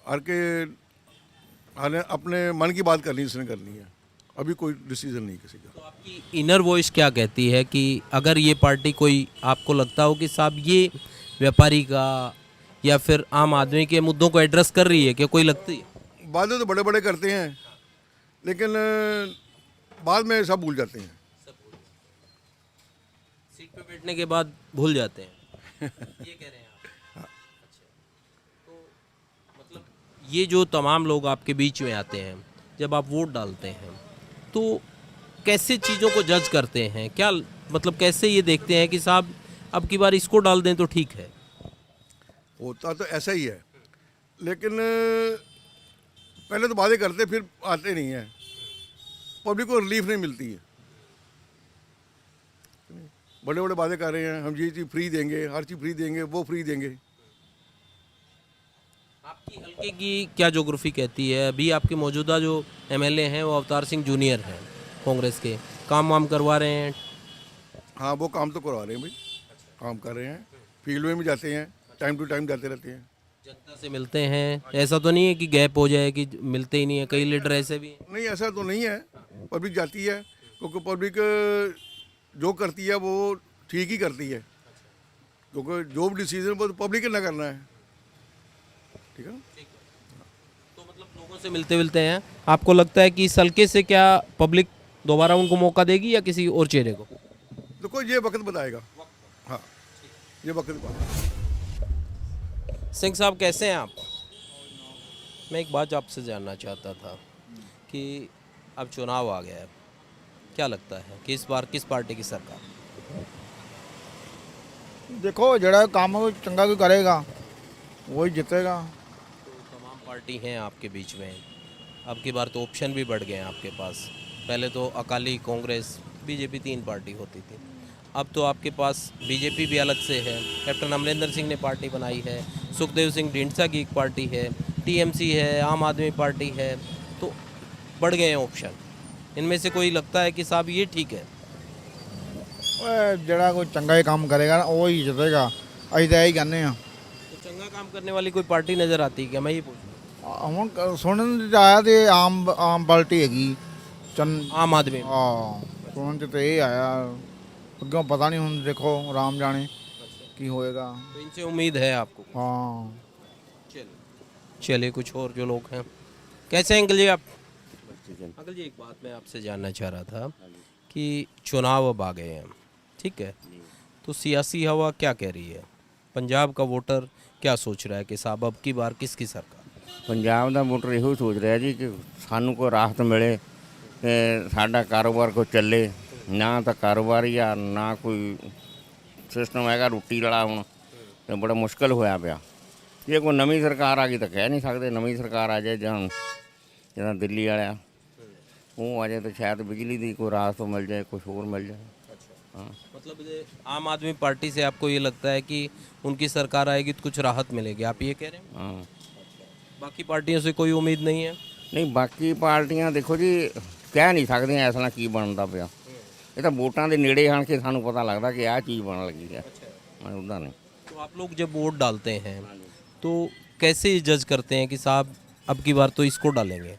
हर के अपने मन की बात करनी इसने करनी है, अभी कोई डिसीजन नहीं किसी का। तो आपकी इनर वॉइस क्या कहती है कि अगर ये पार्टी कोई आपको लगता हो कि साहब ये व्यापारी का या फिर आम आदमी के मुद्दों को एड्रेस कर रही है, क्या कोई लगती है? वादे तो बड़े बड़े करते हैं लेकिन बाद में सब भूल जाते हैं। सीट पे बैठने के बाद भूल जाते हैं ये कह रहे हैं आप? अच्छा, तो मतलब ये जो तमाम लोग आपके बीच में आते हैं, जब आप वोट डालते हैं तो कैसे चीज़ों को जज करते हैं? क्या मतलब कैसे ये देखते हैं कि साहब अब की बार इसको डाल दें तो ठीक है? होता तो ऐसा ही है, लेकिन पहले तो वादे करते फिर आते नहीं हैं, पब्लिक को रिलीफ नहीं मिलती है। बड़े बड़े वादे कर रहे हैं, हम ये चीज़ फ्री देंगे, हर चीज़ फ्री देंगे, वो फ्री देंगे। आपकी हल्के की क्या ज्योग्राफी कहती है? अभी आपके मौजूदा जो एमएलए हैं वो अवतार सिंह जूनियर हैं कांग्रेस के, काम वाम करवा रहे हैं? हाँ, वो काम तो करवा रहे हैं भाई, काम कर रहे हैं, फील्ड में भी जाते हैं, टाइम टू टाइम जाते रहते हैं। जनता से मिलते हैं? ऐसा तो नहीं है कि गैप हो जाए कि मिलते ही नहीं है? कई लीडर ऐसे भी हैं। नहीं, ऐसा तो नहीं है, पब्लिक जाती है, क्योंकि पब्लिक जो करती है वो ठीक ही करती है, क्योंकि जो भी डिसीजन वो तो पब्लिक ने करना है, ठीक है ना। तो मतलब लोगों से मिलते मिलते हैं, आपको लगता है कि इस हल्के से क्या पब्लिक दोबारा उनको मौका देगी या किसी और चेहरे को? देखो ये वक्त बताएगा, हाँ ये वक्त बताएगा। सिंह साहब कैसे हैं आप? मैं एक बात आपसे जानना चाहता था कि अब चुनाव आ गया है, क्या लगता है कि इस बार किस पार्टी की सरकार? देखो जड़ा काम चंगा कोई करेगा वही जीतेगा। तो तमाम पार्टी हैं आपके बीच में, अब की बार तो ऑप्शन भी बढ़ गए हैं आपके पास। पहले तो अकाली, कांग्रेस, बीजेपी 3 पार्टी होती थी, अब तो आपके पास बीजेपी भी अलग से है, कैप्टन अमरिंदर सिंह ने पार्टी बनाई है, सुखदेव सिंह ढींढसा की एक पार्टी है, टीएमसी है, आम आदमी पार्टी है, तो बढ़ गए हैं ऑप्शन। इनमें से कोई लगता है कि साहब ये ठीक है? जड़ा कोई चंगा ही काम करेगा ना वो ही जीतेगा, अभी तो यही कहने हैं। तो चंगा काम करने वाली कोई पार्टी नज़र आती है क्या, मैं ये पूछ रहा हूँ? ਹੁਣ ਸੁਣਨ ਚ ਆਇਆ ਤੇ ਆਮ ਪਾਰਟੀ ਹੈਗੀ आम आदमी। ਹਾਂ ਸੁਣਨ ਚ ਤੇ ਇਹ ਆਇਆ, ਅੱਗੇ ਪਤਾ ਨਹੀਂ, ਹੁਣ ਦੇਖੋ ਰਾਮ ਜਾਣੇ ਕੀ होएगा। तो इनसे उम्मीद है आपको? हाँ चलिए कुछ और जो लोग हैं, कैसे हैं अंकल जी आप? अंकल जी एक बात मैं आपसे जानना चाह रहा था कि चुनाव अब आ गए हैं, ठीक है, तो सियासी हवा क्या कह रही है? पंजाब का वोटर क्या सोच रहा है कि साहब अब की बार किसकी सरकार? ਪੰਜਾਬ ਦਾ ਵੋਟਰ ਇਹੋ ਸੋਚ ਰਿਹਾ ਜੀ ਕਿ ਸਾਨੂੰ ਕੋਈ ਰਾਹਤ ਮਿਲੇ ਤੇ ਸਾਡਾ ਕਾਰੋਬਾਰ ਕੋਈ ਚੱਲੇ, ਨਾ ਤਾਂ ਕਾਰੋਬਾਰ ਹੀ ਆ ਨਾ ਕੋਈ ਸਿਸਟਮ ਹੈਗਾ ਰੋਟੀ ਵਾਲਾ, ਹੁਣ ਤੇ ਬੜਾ ਮੁਸ਼ਕਲ ਹੋਇਆ ਪਿਆ। ਜੇ ਕੋਈ ਨਵੀਂ ਸਰਕਾਰ ਆ ਗਈ ਤਾਂ ਕਹਿ ਨਹੀਂ ਸਕਦੇ, ਨਵੀਂ ਸਰਕਾਰ ਆ ਜਾਏ ਜਾਂ ਜਿੱਦਾਂ ਦਿੱਲੀ ਵਾਲਿਆ ਉਹ ਆ ਜਾਏ ਤਾਂ ਸ਼ਾਇਦ ਬਿਜਲੀ ਦੀ ਕੋਈ ਰਾਹਤ ਮਿਲ ਜਾਏ, ਕੁਝ ਹੋਰ ਮਿਲ ਜਾਏ। हाँ मतलब ये आम आदमी पार्टी से आपको ये लगता है कि उनकी सरकार आएगी तो कुछ राहत मिलेगी, आप ये कह रहे हैं? हाँ बाकी पार्टियों से कोई उम्मीद नहीं है? ਨਹੀਂ ਬਾਕੀ ਪਾਰਟੀਆਂ ਦੇਖੋ ਜੀ ਕਹਿ ਨਹੀਂ ਸਕਦੀਆਂ ਇਸ ਨਾਲ ਕੀ ਬਣਦਾ ਪਿਆ, ਇਹ ਤਾਂ ਵੋਟਾਂ ਦੇ ਨੇੜੇ ਆਣ ਕੇ ਸਾਨੂੰ ਪਤਾ ਲੱਗਦਾ ਕਿ ਆਹ ਚੀਜ਼ ਬਣਨ ਲੱਗੀ ਹੈ, ਉੱਦਾਂ ਨਹੀਂ। तो आप लोग जब वोट डालते हैं तो कैसे जज करते हैं कि साहब अब की बार तो इसको डालेंगे,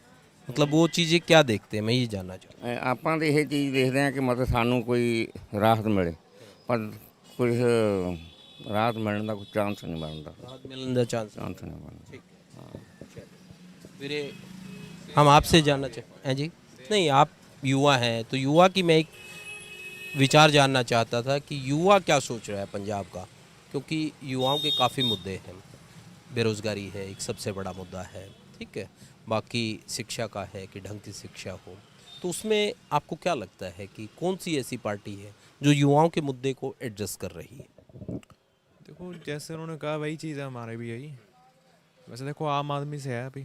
मतलब वो चीज़ें क्या देखते हैं, मैं ये जानना चाहूँ। ਆਪਾਂ ਤਾਂ ਇਹ ਚੀਜ਼ ਦੇਖਦੇ ਹਾਂ ਕਿ ਮਤਲਬ ਸਾਨੂੰ ਕੋਈ ਰਾਹਤ ਮਿਲੇ, ਪਰ ਕੁਝ ਰਾਹਤ ਮਿਲਣ ਦਾ ਕੋਈ ਚਾਂਸ ਨਹੀਂ ਬਣਦਾ, राहत मिलने का चांस? ਚਾਂਸ ਨਹੀਂ ਬਣਦਾ। ठीक है, फिर हम आपसे जानना चाहते हैं जी, नहीं आप युवा हैं तो युवा की मैं एक विचार जानना चाहता था कि युवा क्या सोच रहा है पंजाब का, क्योंकि युवाओं के काफ़ी मुद्दे हैं, बेरोज़गारी है एक सबसे बड़ा मुद्दा है, ठीक है, बाकी शिक्षा का है कि ढंग की शिक्षा हो, तो उसमें आपको क्या लगता है कि कौन सी ऐसी पार्टी है जो युवाओं के मुद्दे को एड्रेस कर रही है? देखो जैसे उन्होंने कहा वही चीज़ है हमारे भी यही, वैसे देखो आम आदमी से है अभी,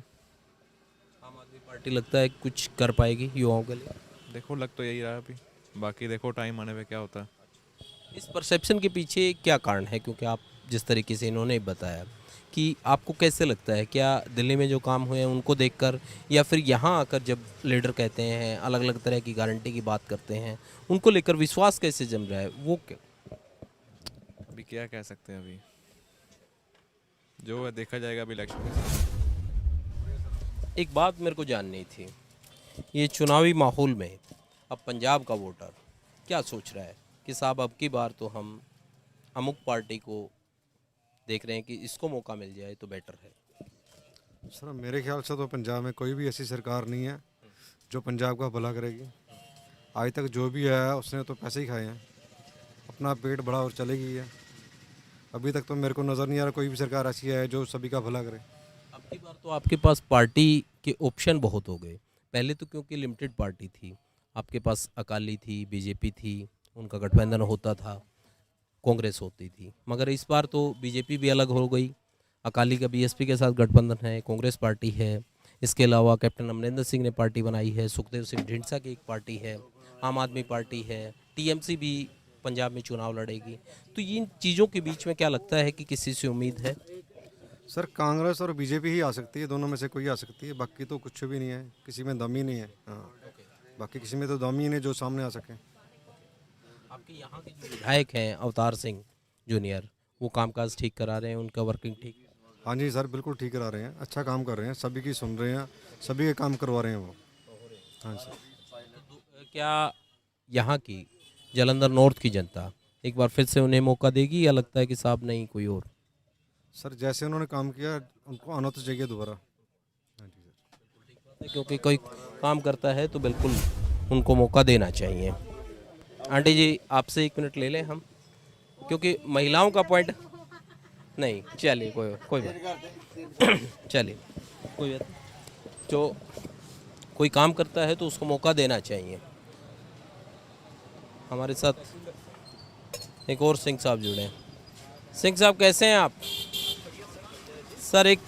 आम आदमी पार्टी लगता है कुछ कर पाएगी युवाओं के लिए? देखो लग तो यही रहा है अभी, बाकी देखो टाइम आने पे क्या होता है। इस परसेप्शन के पीछे क्या कारण है, क्योंकि आप जिस तरीके से इन्होंने बताया कि आपको कैसे लगता है, क्या दिल्ली में जो काम हुए हैं उनको देखकर या फिर यहाँ आकर जब लीडर कहते हैं अलग अलग तरह की गारंटी की बात करते हैं उनको लेकर विश्वास कैसे जम रहा है, वो क्या? अभी क्या कह सकते हैं, अभी जो है देखा जाएगा अभी इलेक्शन के साथ। एक बात मेरे को जाननी थी, ये चुनावी माहौल में अब पंजाब का वोटर क्या सोच रहा है कि साहब अब की बार तो हम अमुक पार्टी को देख रहे हैं कि इसको मौका मिल जाए तो बेटर है। सर मेरे ख्याल से तो पंजाब में कोई भी ऐसी सरकार नहीं है जो पंजाब का भला करेगी। आज तक जो भी है उसने तो पैसे ही खाए हैं, अपना पेट बड़ा और चलेगी है। अभी तक तो मेरे को नज़र नहीं आ रहा कोई भी सरकार ऐसी है जो सभी का भला करे। अब की बार तो आपके पास पार्टी के ऑप्शन बहुत हो गए। पहले तो क्योंकि लिमिटेड पार्टी थी, आपके पास अकाली थी, बीजेपी थी, उनका गठबंधन होता था, कांग्रेस होती थी। मगर इस बार तो बीजेपी भी अलग हो गई, अकाली का बीएसपी के साथ गठबंधन है, कांग्रेस पार्टी है, इसके अलावा कैप्टन अमरिंदर सिंह ने पार्टी बनाई है, सुखदेव सिंह ढींडसा की एक पार्टी है, आम आदमी पार्टी है, टीएमसी भी पंजाब में चुनाव लड़ेगी। तो इन चीज़ों के बीच में क्या लगता है कि किसी से उम्मीद है? सर कांग्रेस और बीजेपी ही आ सकती है, दोनों में से कोई आ सकती है, बाकी तो कुछ भी नहीं है, किसी में दम ही नहीं है। हाँ, बाकी किसी में तो दम ही नहीं जो सामने आ सके। आपके यहाँ के जो विधायक हैं अवतार सिंह जूनियर, वो कामकाज ठीक करा रहे हैं, उनका वर्किंग ठीक? हाँ जी सर, बिल्कुल ठीक करा रहे हैं, अच्छा काम कर रहे हैं, सभी की सुन रहे हैं, सभी के काम करवा रहे हैं वो। हाँ सर। क्या यहाँ की जालंधर नॉर्थ की जनता एक बार फिर से उन्हें मौका देगी या लगता है कि साहब नहीं कोई और? सर जैसे उन्होंने काम किया उनको आना तो चाहिए दोबारा। हाँ जी सर। क्योंकि कोई काम करता है तो बिल्कुल उनको मौका देना चाहिए। आंटी जी आपसे 1 मिनट ले लें हम, क्योंकि महिलाओं का पॉइंट नहीं, चलिए कोई बात चलिए कोई बात। जो कोई काम करता है तो उसको मौका देना चाहिए। हमारे साथ एक और सिंह साहब जुड़े हैं। सिंह साहब कैसे हैं आप? सर एक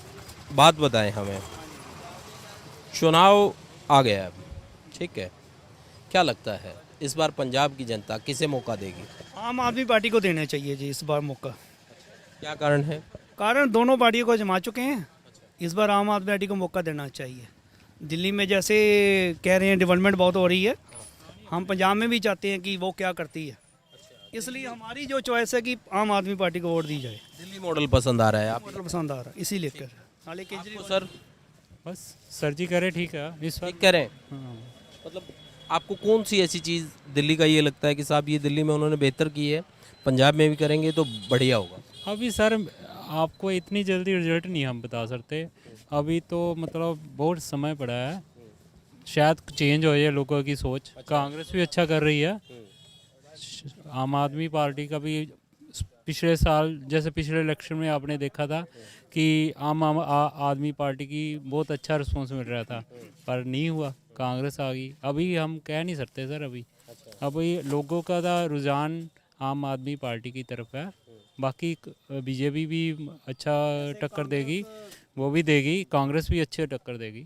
बात बताएं हमें, चुनाव आ गया अब, ठीक है, क्या लगता है इस बार पंजाब की जनता किसे मौका देगी? आम आदमी पार्टी को देना चाहिए जी इस बार मौका। क्या कारण है? कारण दोनों पार्टियों को जमा चुके हैं, इस बार आम आदमी पार्टी को मौका देना चाहिए। दिल्ली में जैसे कह रहे हैं डेवलपमेंट बहुत हो रही है, हम पंजाब में भी चाहते हैं कि वो क्या करती है, इसलिए हमारी जो चॉइस है कि आम आदमी पार्टी को वोट दी जाए। दिल्ली मॉडल पसंद आ रहा है आप? मॉडल पसंद आ रहा है, इसी लेकर हालांकि केजरीवाल सर बस सर जी करे ठीक है इस ठीक करें। मतलब आपको कौन सी ऐसी चीज़ दिल्ली का ये लगता है कि साहब ये दिल्ली में उन्होंने बेहतर की है, पंजाब में भी करेंगे तो बढ़िया होगा? अभी सर आपको इतनी जल्दी रिजल्ट नहीं हम बता सकते, अभी तो मतलब बहुत समय पड़ा है, शायद चेंज हो जाए लोगों की सोच। कांग्रेस भी अच्छा कर रही है, आम आदमी पार्टी का भी पिछले साल जैसे पिछले इलेक्शन में आपने देखा था कि आम आदमी पार्टी की बहुत अच्छा रिस्पॉन्स मिल रहा था, पर नहीं हुआ, कांग्रेस आ गई। अभी हम कह नहीं सकते सर, अभी लोगों का रुझान आम आदमी पार्टी की तरफ है। बाकी बीजेपी भी अच्छा टक्कर देगी, वो भी देगी, कांग्रेस भी अच्छे टक्कर देगी।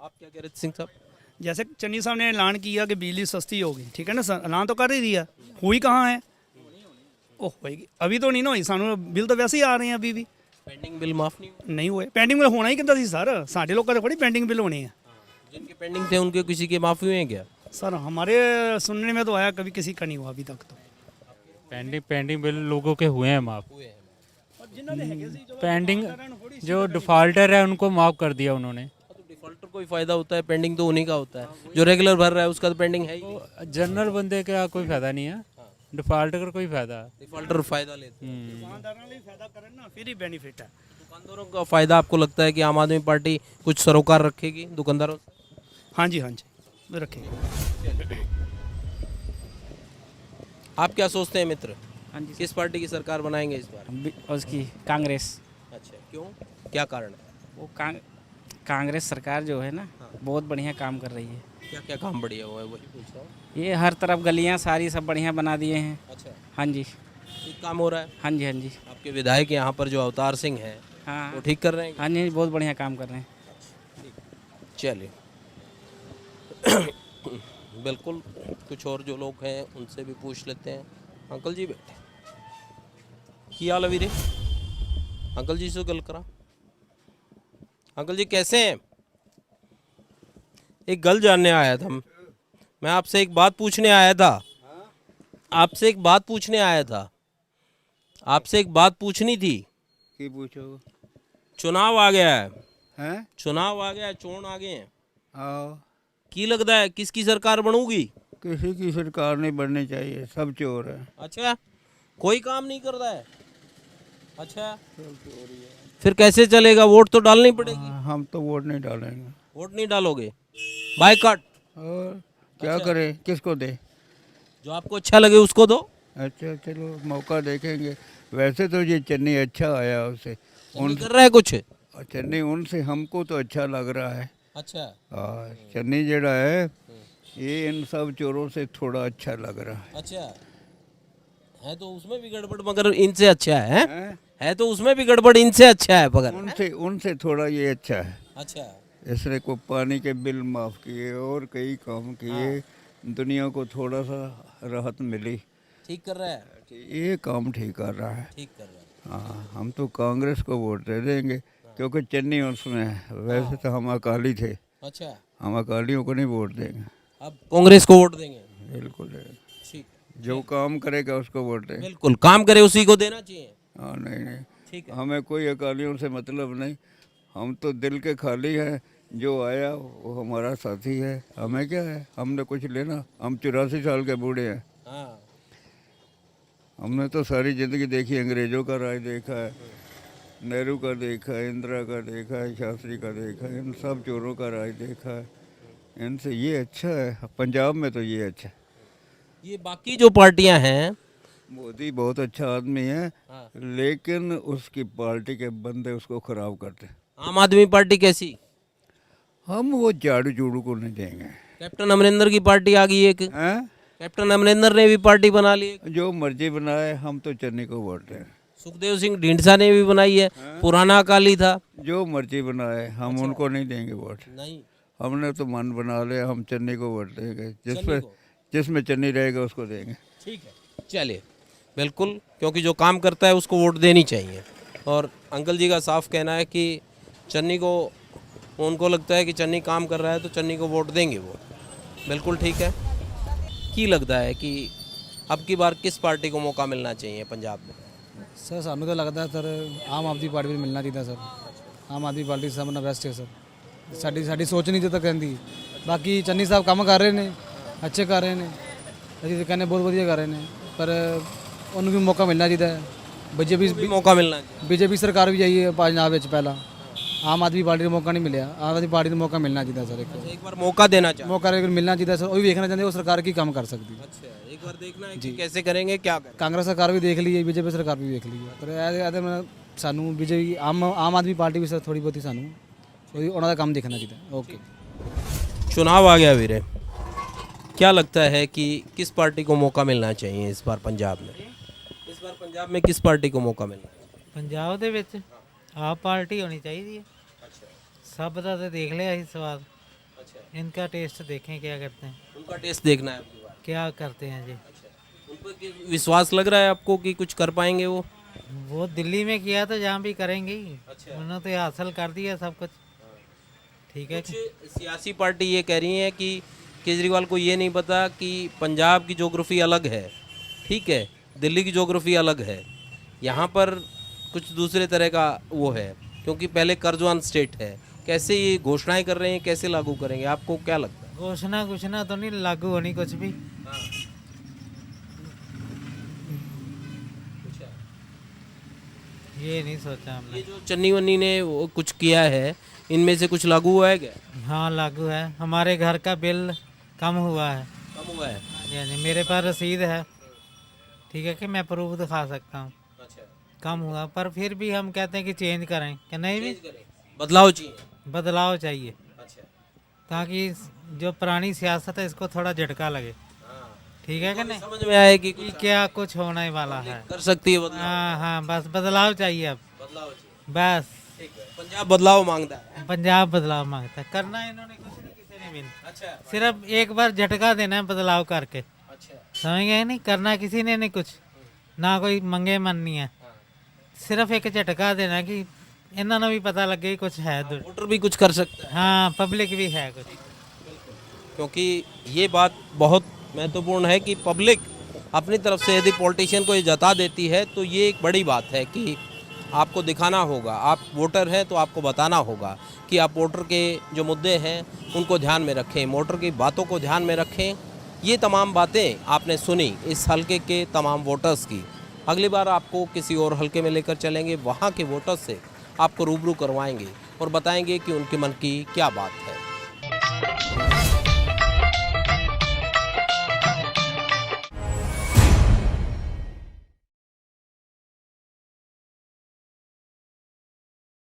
आप क्या कह रहे थे सिंह साहब? जैसे चन्नी साहब ने ऐलान किया कि बिजली सस्ती होगी, ठीक है ना सर, ऐलान तो कर ही दिया, हुई कहाँ है? ओह होएगी, अभी तो नहीं ना हुई, सानू बिल तो वैसे ही आ रहे हैं अभी भी। पेंडिंग बिल माफ नहीं हुए? पेंडिंग बिल होना ही कितना सी सर, साढ़े लोगों के थोड़ी पेंडिंग बिल होने हैं। जिनके पेंडिंग थे उनके किसी के माफ़ी हुए हैं क्या? सर हमारे सुनने में तो आया कभी किसी का नहीं हुआ अभी तक। तो पेंडिंग बिल लोगों के हुए हैं माफ, पेंडिंग जो डिफॉल्टर है उनको माफ कर दिया उन्होंने। डिफॉल्टर को ही फायदा होता है, पेंडिंग तो उन्हीं का होता है, जो रेगुलर भर रहा है उसका तो पेंडिंग है ही। जनरल बंदे का कोई फायदा नहीं है, डिफॉल्टर का कोई फायदा है, डिफॉल्टर फायदा लेते हैं। फिर ही बेनिफिट है। दुकानदारों का फायदा आपको लगता है कि आम आदमी पार्टी कुछ सरोकार रखेगी दुकानदारों से? हाँ जी रखेगी। आप क्या सोचते हैं मित्र? हाँ जी, किस पार्टी की सरकार बनाएंगे इस बार? उसकी कांग्रेस। अच्छा, क्यों, क्या कारण है? वो कांग्रेस सरकार जो है ना, बहुत बढ़िया काम कर रही है। क्या क्या काम बढ़िया हुआ है वही पूछ रहा हूँ। ये हर तरफ गलियां सारी सब बढ़िया बना दिए हैं। अच्छा, हाँ जी, ठीक काम हो रहा है? हाँ जी, हाँ जी। आपके विधायक यहाँ पर जो अवतार सिंह हैं, हाँ वो ठीक कर रहे हैं? हाँ जी, बहुत बढ़िया काम कर रहे हैं। चलिए बिल्कुल, कुछ और जो लोग हैं उनसे भी पूछ लेते हैं। अंकल जी बैठे, की हाल है वीरे? अंकल जी से गल करा। अंकल जी कैसे हैं? एक गल जानने आया था मैं आपसे, एक बात पूछने आया था आपसे, एक बात पूछने आया था आपसे एक बात पूछनी थी। की पूछो। चुनाव आ गया है, हैं? चुनाव आ गया है, चोण आ गए हैं, आओ। की लगता है किसकी सरकार बनूगी? किसी की सरकार नहीं बननी चाहिए, सब चोर है। अच्छा, कोई काम नहीं कर रहा है। अच्छा, फिर कैसे चलेगा? वोट तो डालनी पड़ेगी। हम तो वोट नहीं डालेंगे। वोट नहीं डालोगे, बायकॉट। और क्या करें, किसको दे? जो आपको अच्छा लगे उसको दो। अच्छा चलो मौका देखेंगे। वैसे तो ये चन्नी अच्छा आया उससे, उन कर रहा है कुछ। चन्नी उनसे हमको तो अच्छा लग रहा है। अच्छा, चन्नी जड़ा है ये इन सब चोरों से थोड़ा अच्छा लग रहा है। अच्छा है तो उसमें भी गड़बड़, मगर इनसे अच्छा है तो उसमें भी गड़बड़, इनसे अच्छा है मगर उनसे थोड़ा ये अच्छा है। अच्छा, इसने को पानी के बिल माफ़ किए और कई काम किए, दुनिया को थोड़ा सा राहत मिली। ठीक कर रहा है, ये काम ठीक कर रहा है। ठीक कर रहा है। हाँ, हम तो कांग्रेस को वोट दे देंगे क्योंकि चन्नी उसमें है। वैसे तो हम अकाली थे, अच्छा, हम अकालियों को नहीं वोट देंगे। अब कांग्रेस को वोट देंगे। बिल्कुल, ठीक, जो काम करेगा उसको वोट देंगे। बिल्कुल, काम करे उसी को देना चाहिए। हाँ नहीं नहीं, ठीक है, हमें कोई अकालियों से मतलब नहीं, हम तो दिल के खाली हैं। जो आया वो हमारा साथी है, हमें क्या है, हमने कुछ लेना। हम 84 साल के बूढ़े हैं। हाँ, हमने तो सारी ज़िंदगी देखी, अंग्रेज़ों का राज देखा है, नेहरू का देखा है, इंदिरा का देखा है, शास्त्री का देखा है, इन सब चोरों का राज देखा है। इनसे ये अच्छा है, पंजाब में तो ये अच्छा है। ये बाकी जो पार्टियां हैं, मोदी बहुत अच्छा आदमी है, लेकिन उसकी पार्टी के बंदे उसको ख़राब करते हैं। आम आदमी पार्टी कैसी? हम वो झाड़ू झूड़ू को नहीं देंगे। कैप्टन अमरिंदर की पार्टी आ गई एक, कैप्टन अमरिंदर ने भी पार्टी बना ली एक। जो मर्जी बनाए, हम तो चन्नी को वोट दें। सुखदेव सिंह ढींढसा ने भी बनाई है, पुराना अकाली था। जो मर्जी बनाए, हम उनको नहीं देंगे वोट। नहीं, हमने तो मन बना लिया, हम चन्नी को वोट देंगे। जिसमें चन्नी रहेगा उसको देंगे। ठीक है, चलिए, बिल्कुल, क्योंकि जो काम करता है उसको वोट देनी चाहिए। और अंकल जी का साफ कहना है कि चन्नी को, उनको लगता है कि चन्नी काम कर रहा है तो चन्नी को वोट देंगे वो। बिल्कुल ठीक है। की लगता है कि अब की बार किस पार्टी को मौका मिलना चाहिए पंजाब में? सर सानू तो लगता है सर आम आदमी पार्टी में मिलना चाहिए सर। आम आदमी पार्टी सब नाल बेस्ट है सर। ਸਾਡੀ ਸੋਚ ਨਹੀਂ ਜਿੱਦ ਕਹਿੰਦੀ। ਬਾਕੀ ਚੰਨੀ ਸਾਹਿਬ ਕੰਮ ਕਰ ਰਹੇ ਨੇ, ਅੱਛੇ ਕਰ ਰਹੇ ਨੇ, ਅਸੀਂ ਤਾਂ ਕਹਿੰਦੇ ਬਹੁਤ ਵਧੀਆ ਕਰ ਰਹੇ ਨੇ, ਪਰ ਉਹਨੂੰ ਵੀ ਮੌਕਾ ਮਿਲਣਾ ਚਾਹੀਦਾ ਹੈ। भी मौका मिलना चाहिए। ਬੀਜੇਪੀ ਸਰਕਾਰ ਵੀ ਆਈ ਹੈ ਪੰਜਾਬ ਵਿੱਚ ਪਹਿਲਾਂ, ਆਮ ਆਦਮੀ ਪਾਰਟੀ ਨੂੰ ਮੌਕਾ ਨਹੀਂ ਮਿਲਿਆ। ਆਮ ਆਦਮੀ ਪਾਰਟੀ ਨੂੰ ਮੌਕਾ ਮਿਲਣਾ ਚਾਹੀਦਾ ਸਰ। एक बार मौका देना चाहिए। ਮੌਕਾ ਮਿਲਣਾ ਚਾਹੀਦਾ ਸਰ। ਉਹ ਵੀ ਵੇਖਣਾ ਚਾਹੁੰਦੇ ਉਹ ਸਰਕਾਰ ਕੀ ਕੰਮ ਕਰ ਸਕਦੀ ਹੈ। अच्छा, एक बार देखना है कि कैसे करेंगे, क्या करेंगे। ਕਾਂਗਰਸ ਸਰਕਾਰ ਵੀ ਦੇਖ ਲਈ ਹੈ, ਬੀਜੇਪੀ ਸਰਕਾਰ ਵੀ ਵੇਖ ਲਈ ਹੈ, ਪਰ ਇਹਦੇ ਨਾਲ ਸਾਨੂੰ ਬੀਜੇਪੀ ਆਮ ਆਦਮੀ ਪਾਰਟੀ ਵੀ ਸਰ ਥੋੜੀ ਬਹੁਤੀ ਸਾਨੂੰ ਉਹਨਾਂ ਦਾ ਕੰਮ ਦੇਖਣਾ ਚਾਹੀਦਾ। ओके, चुनाव आ गया वीरे, क्या लगता है कि किस पार्टी को मौका मिलना चाहिए इस बार पंजाब में? इस बार पंजाब में किस पार्टी को मौका मिलना चाहिए? ਪੰਜਾਬ ਦੇ ਵਿੱਚ ਆਪ ਪਾਰਟੀ ਹੋਣੀ ਚਾਹੀਦੀ ਹੈ। ਸਭ ਦਾ ਤਾਂ ਦੇਖ ਲਿਆ ਅਸੀਂ ਸਵਾਦ। इनका टेस्ट देखें क्या करते हैं। उनका टेस्ट देखना है आपकी बार। क्या करते हैं जी। उन पर विश्वास लग रहा है आपको कि कुछ कर पाएंगे वो दिल्ली में किया तो जहाँ भी करेंगे ही। उन्होंने तो हासिल कर दिया सब कुछ। ठीक है। सियासी पार्टी ये कह रही है कि केजरीवाल को ये नहीं पता कि पंजाब की ज्योग्राफी अलग है, ठीक है, दिल्ली की ज्योग्राफी अलग है, यहाँ पर कुछ दूसरे तरह का वो है, क्योंकि पहले कर्जवान स्टेट है। कैसे ये घोषणाएं कर रहे हैं, कैसे लागू करेंगे, आपको क्या लगता है? घोषणा तो नहीं लागू होनी कुछ भी। ये नहीं सोचा हमने। ये जो चन्नी वन्नी ने वो कुछ किया है, इनमें से कुछ लागू हुआ है क्या? हाँ लागू है। हमारे घर का बिल कम हुआ है। कम हुआ है? यानी मेरे पास रसीद है, ठीक है, कि मैं प्रूफ दिखा सकता हूँ। अच्छा, कम हुआ, पर फिर भी हम कहते हैं कि चेंज करें, कि नहीं भी बदलाव चाहिए। बदलाव चाहिए। अच्छा, ताकि जो पुरानी सियासत है इसको थोड़ा झटका लगे। ठीक है कि नहीं, समझ में आए कि क्या कुछ होने वाला है, कर सकती है बदलाव। हाँ हाँ, बस बदलाव चाहिए अब। बदलाव चाहिए बस पंजाब बदलाव मांगता है। पंजाब बदलाव मांगता है। करना इन्होंने कुछ नहीं, किसी ने भी नहीं। अच्छा, सिर्फ एक बार झटका देना है बदलाव करके। अच्छा, समझ गए नहीं, करना किसी ने नहीं कुछ, ना कोई मंगे मन नहीं है। सिर्फ एक झटका देना कि इन्होंने भी पता लगे कुछ है। वोटर भी कुछ कर सकता है। हाँ, पब्लिक भी है कुछ। क्योंकि ये बात बहुत महत्वपूर्ण है कि पब्लिक अपनी तरफ से यदि पॉलिटिशियन को ये जता देती है तो ये एक बड़ी बात है कि आपको दिखाना होगा, आप वोटर हैं तो आपको बताना होगा कि आप वोटर के जो मुद्दे हैं उनको ध्यान में रखें, वोटर की बातों को ध्यान में रखें। ये तमाम बातें आपने सुनी इस हलके के तमाम वोटर्स की। अगली बार आपको किसी और हलके में लेकर चलेंगे, वहाँ के वोटर्स से आपको रूबरू करवाएंगे और बताएंगे कि उनके मन की क्या बात है।